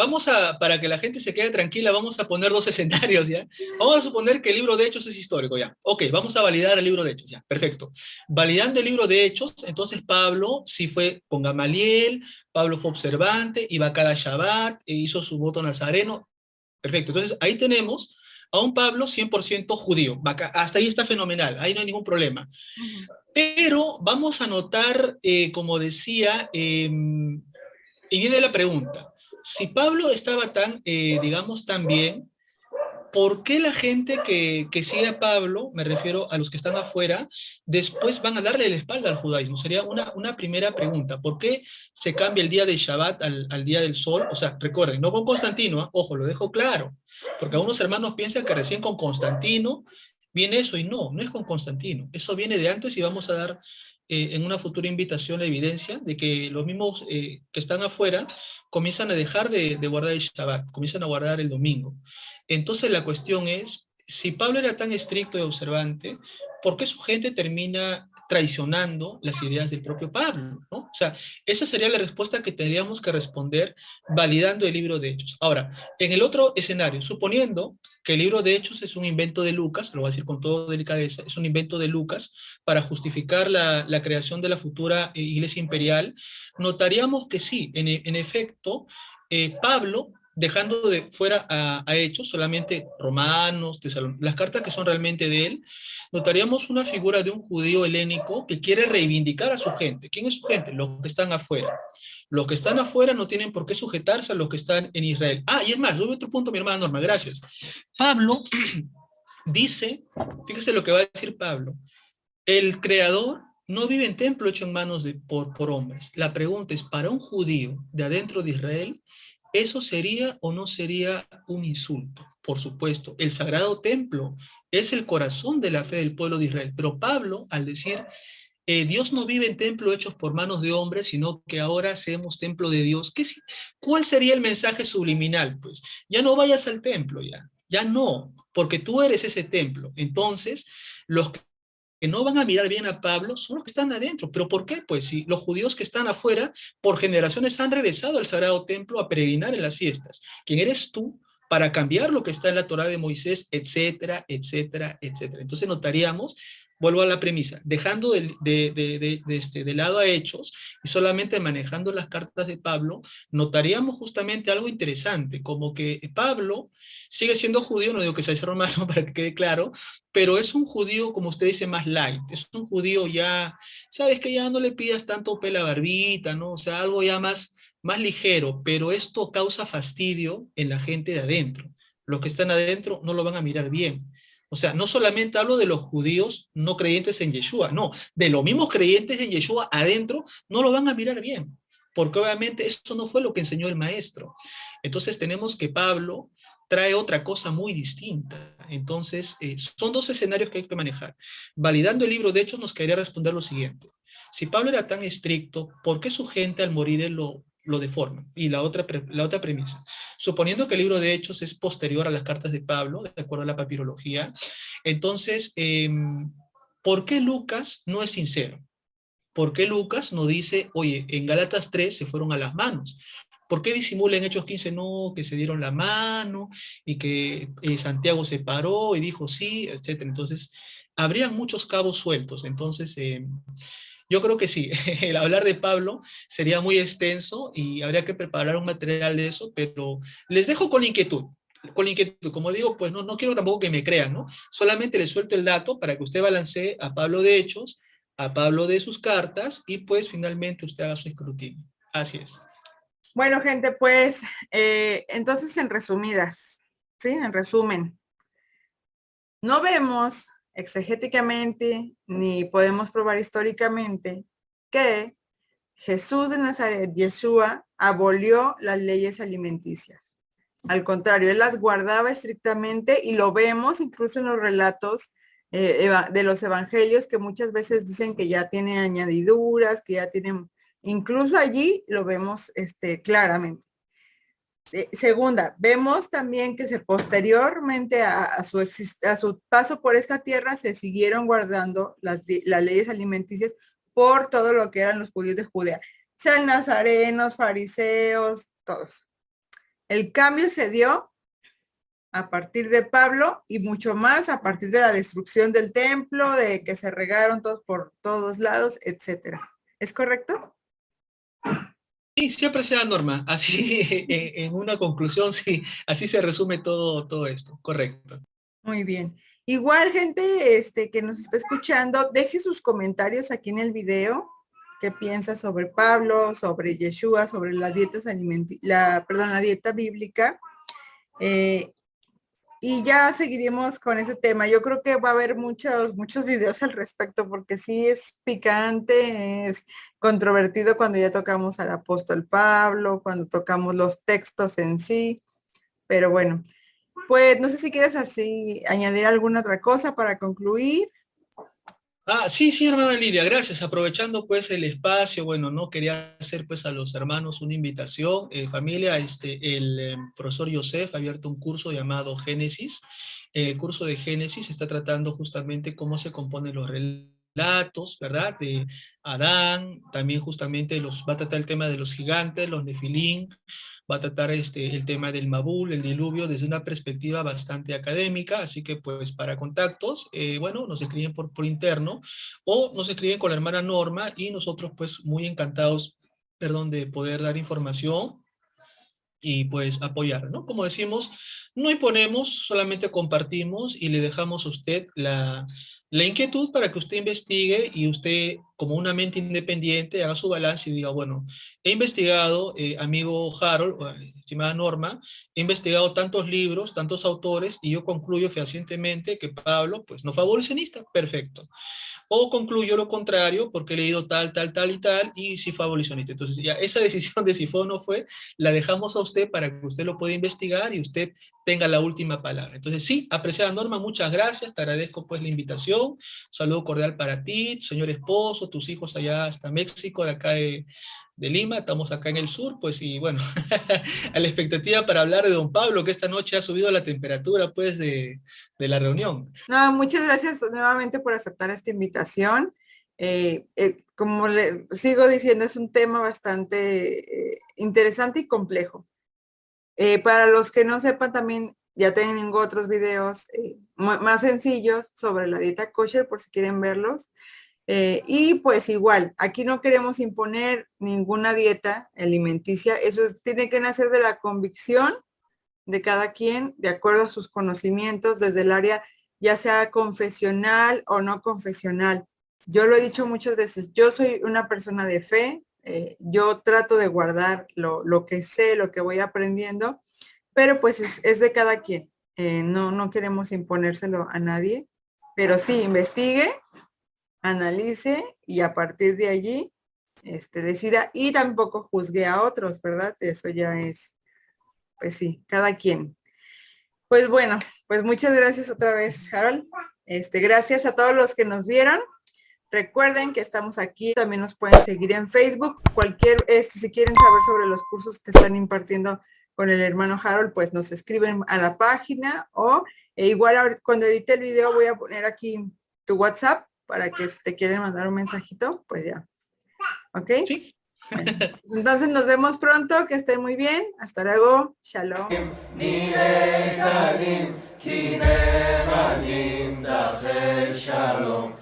para que la gente se quede tranquila, vamos a poner dos escenarios, ¿ya? Vamos a suponer que el libro de Hechos es histórico, ¿ya? Ok, vamos a validar el libro de Hechos, ¿ya? Perfecto. Validando el libro de Hechos, entonces Pablo sí fue con Gamaliel, Pablo fue observante, iba cada Shabbat, e hizo su voto nazareno. Perfecto, entonces ahí tenemos a un Pablo 100% judío. Hasta ahí está fenomenal, ahí no hay ningún problema. Pero vamos a notar, como decía, y viene la pregunta, si Pablo estaba tan, digamos, tan bien, ¿por qué la gente que sigue a Pablo, me refiero a los que están afuera, después van a darle la espalda al judaísmo? Sería una primera pregunta. ¿Por qué se cambia el día de Shabbat al día del sol? O sea, recuerden, no con Constantino, ¿eh? Ojo, lo dejo claro, porque algunos hermanos piensan que recién con Constantino viene eso, y no, no es con Constantino. Eso viene de antes y vamos a dar en una futura invitación la evidencia de que los mismos que están afuera comienzan a dejar de guardar el Shabbat, comienzan a guardar el domingo. Entonces la cuestión es, si Pablo era tan estricto y observante, ¿por qué su gente termina traicionando las ideas del propio Pablo? ¿No? O sea, esa sería la respuesta que tendríamos que responder validando el libro de Hechos. Ahora, en el otro escenario, suponiendo que el libro de Hechos es un invento de Lucas, lo voy a decir con toda delicadeza, es un invento de Lucas para justificar la creación de la futura iglesia imperial, notaríamos que sí, en efecto, Pablo dejando de fuera a Hechos, solamente Romanos, las cartas que son realmente de él, notaríamos una figura de un judío helénico que quiere reivindicar a su gente. ¿Quién es su gente? Los que están afuera. Los que están afuera no tienen por qué sujetarse a los que están en Israel. Ah, y es más, doy otro punto, mi hermana Norma, gracias. Pablo dice, fíjese lo que va a decir Pablo, el creador no vive en templo hecho en manos por hombres. La pregunta es, para un judío de adentro de Israel, ¿eso sería o no sería un insulto? Por supuesto, el sagrado templo es el corazón de la fe del pueblo de Israel. Pero Pablo, al decir, Dios no vive en templo hechos por manos de hombres, sino que ahora seamos templo de Dios, ¿cuál sería el mensaje subliminal? Pues ya no vayas al templo, ya no, porque tú eres ese templo. Entonces, los que no van a mirar bien a Pablo son los que están adentro. ¿Pero por qué? Pues si los judíos que están afuera por generaciones han regresado al Sagrado Templo a peregrinar en las fiestas. ¿Quién eres tú para cambiar lo que está en la Torá de Moisés, etcétera, etcétera, etcétera? Entonces notaríamos, vuelvo a la premisa, dejando de lado a Hechos y solamente manejando las cartas de Pablo, notaríamos justamente algo interesante, como que Pablo sigue siendo judío, no digo que sea romano para que quede claro, pero es un judío, como usted dice, más light, es un judío ya, sabes que ya no le pidas tanto pela barbita, ¿no? O sea, algo ya más ligero, pero esto causa fastidio en la gente de adentro. Los que están adentro no lo van a mirar bien. O sea, no solamente hablo de los judíos no creyentes en Yeshua, no, de los mismos creyentes en Yeshua adentro no lo van a mirar bien, porque obviamente eso no fue lo que enseñó el maestro. Entonces tenemos que Pablo trae otra cosa muy distinta. Entonces, son dos escenarios que hay que manejar. Validando el libro de Hechos nos quedaría responder lo siguiente. Si Pablo era tan estricto, ¿por qué su gente al morir él lo deforma? Y la otra premisa. Suponiendo que el libro de Hechos es posterior a las cartas de Pablo, de acuerdo a la papirología, entonces, ¿por qué Lucas no es sincero? ¿Por qué Lucas no dice, oye, en Gálatas 3 se fueron a las manos? ¿Por qué disimula en Hechos 15 no, que se dieron la mano y que Santiago se paró y dijo sí, etcétera? Entonces, habrían muchos cabos sueltos. Entonces, yo creo que sí, el hablar de Pablo sería muy extenso y habría que preparar un material de eso, pero les dejo con inquietud. Con inquietud, como digo, pues no quiero tampoco que me crean, ¿no? Solamente les suelto el dato para que usted balancee a Pablo de Hechos, a Pablo de sus cartas y pues finalmente usted haga su escrutinio. Así es. Bueno, gente, pues entonces en resumidas, ¿sí? En resumen, no vemos exegéticamente ni podemos probar históricamente que Jesús de Nazaret, Yeshua, abolió las leyes alimenticias. Al contrario, él las guardaba estrictamente y lo vemos incluso en los relatos de los evangelios que muchas veces dicen que ya tiene añadiduras, que ya tienen, incluso allí lo vemos claramente. Segunda, vemos también que posteriormente a su paso por esta tierra se siguieron guardando las leyes alimenticias por todo lo que eran los judíos de Judea, sean nazarenos, fariseos, todos. El cambio se dio a partir de Pablo y mucho más a partir de la destrucción del templo, de que se regaron todos por todos lados, etcétera. ¿Es correcto? Sí, siempre sea Norma. Así, en una conclusión, sí, así se resume todo esto. Correcto. Muy bien. Igual, gente que nos está escuchando, deje sus comentarios aquí en el video. ¿Qué piensa sobre Pablo, sobre Yeshua, sobre las dietas la dieta bíblica? Y ya seguiremos con ese tema. Yo creo que va a haber muchos videos al respecto porque sí es picante, es controvertido cuando ya tocamos al apóstol Pablo, cuando tocamos los textos en sí. Pero bueno, pues no sé si quieres así añadir alguna otra cosa para concluir. Sí, hermana Lidia, gracias. Aprovechando pues el espacio, bueno, no quería hacer pues a los hermanos una invitación. Familia, el profesor Yosef ha abierto un curso llamado Génesis. El curso de Génesis está tratando justamente cómo se componen los relatos, ¿verdad? De Adán, también justamente va a tratar el tema de los gigantes, los nefilín, va a tratar el tema del Mabul, el diluvio, desde una perspectiva bastante académica, así que pues para contactos, bueno, nos escriben por interno o nos escriben con la hermana Norma y nosotros pues muy encantados, perdón, de poder dar información y pues apoyar, ¿no? Como decimos, no imponemos, solamente compartimos y le dejamos a usted la inquietud para que usted investigue y usted, como una mente independiente, haga su balance y diga, bueno, he investigado, amigo Harold, estimada Norma, he investigado tantos libros, tantos autores, y yo concluyo fehacientemente que Pablo, pues, no fue abolicionista, perfecto. O concluyo lo contrario porque he leído tal y sí fue abolicionista. Entonces ya esa decisión de si fue o no fue, la dejamos a usted para que usted lo pueda investigar y usted tenga la última palabra. Entonces, sí, apreciada Norma, muchas gracias, te agradezco pues la invitación, saludo cordial para ti, tu señor esposo, tus hijos allá hasta México, de acá de Lima, estamos acá en el sur, pues, y bueno, a la expectativa para hablar de don Pablo, que esta noche ha subido la temperatura, pues, de la reunión. No, muchas gracias nuevamente por aceptar esta invitación. Como le sigo diciendo, es un tema bastante interesante y complejo. Para los que no sepan, también ya tengo otros videos más sencillos sobre la dieta kosher, por si quieren verlos. Y pues igual, aquí no queremos imponer ninguna dieta alimenticia, tiene que nacer de la convicción de cada quien, de acuerdo a sus conocimientos, desde el área ya sea confesional o no confesional. Yo lo he dicho muchas veces, yo soy una persona de fe, yo trato de guardar lo que sé, lo que voy aprendiendo, pero pues es de cada quien. No queremos imponérselo a nadie, pero sí, investigue, analice y a partir de allí decida y tampoco juzgue a otros, ¿verdad? Eso ya es, pues sí, cada quien. Pues bueno, pues muchas gracias otra vez, Harold. Gracias a todos los que nos vieron. Recuerden que estamos aquí, también nos pueden seguir en Facebook. Si quieren saber sobre los cursos que están impartiendo con el hermano Harold, pues nos escriben a la página o igual ahorita, cuando edite el video voy a poner aquí tu WhatsApp para que si te quieren mandar un mensajito, pues ya. ¿Ok? Sí. Bueno, entonces nos vemos pronto, que estén muy bien. Hasta luego. Shalom. Shalom.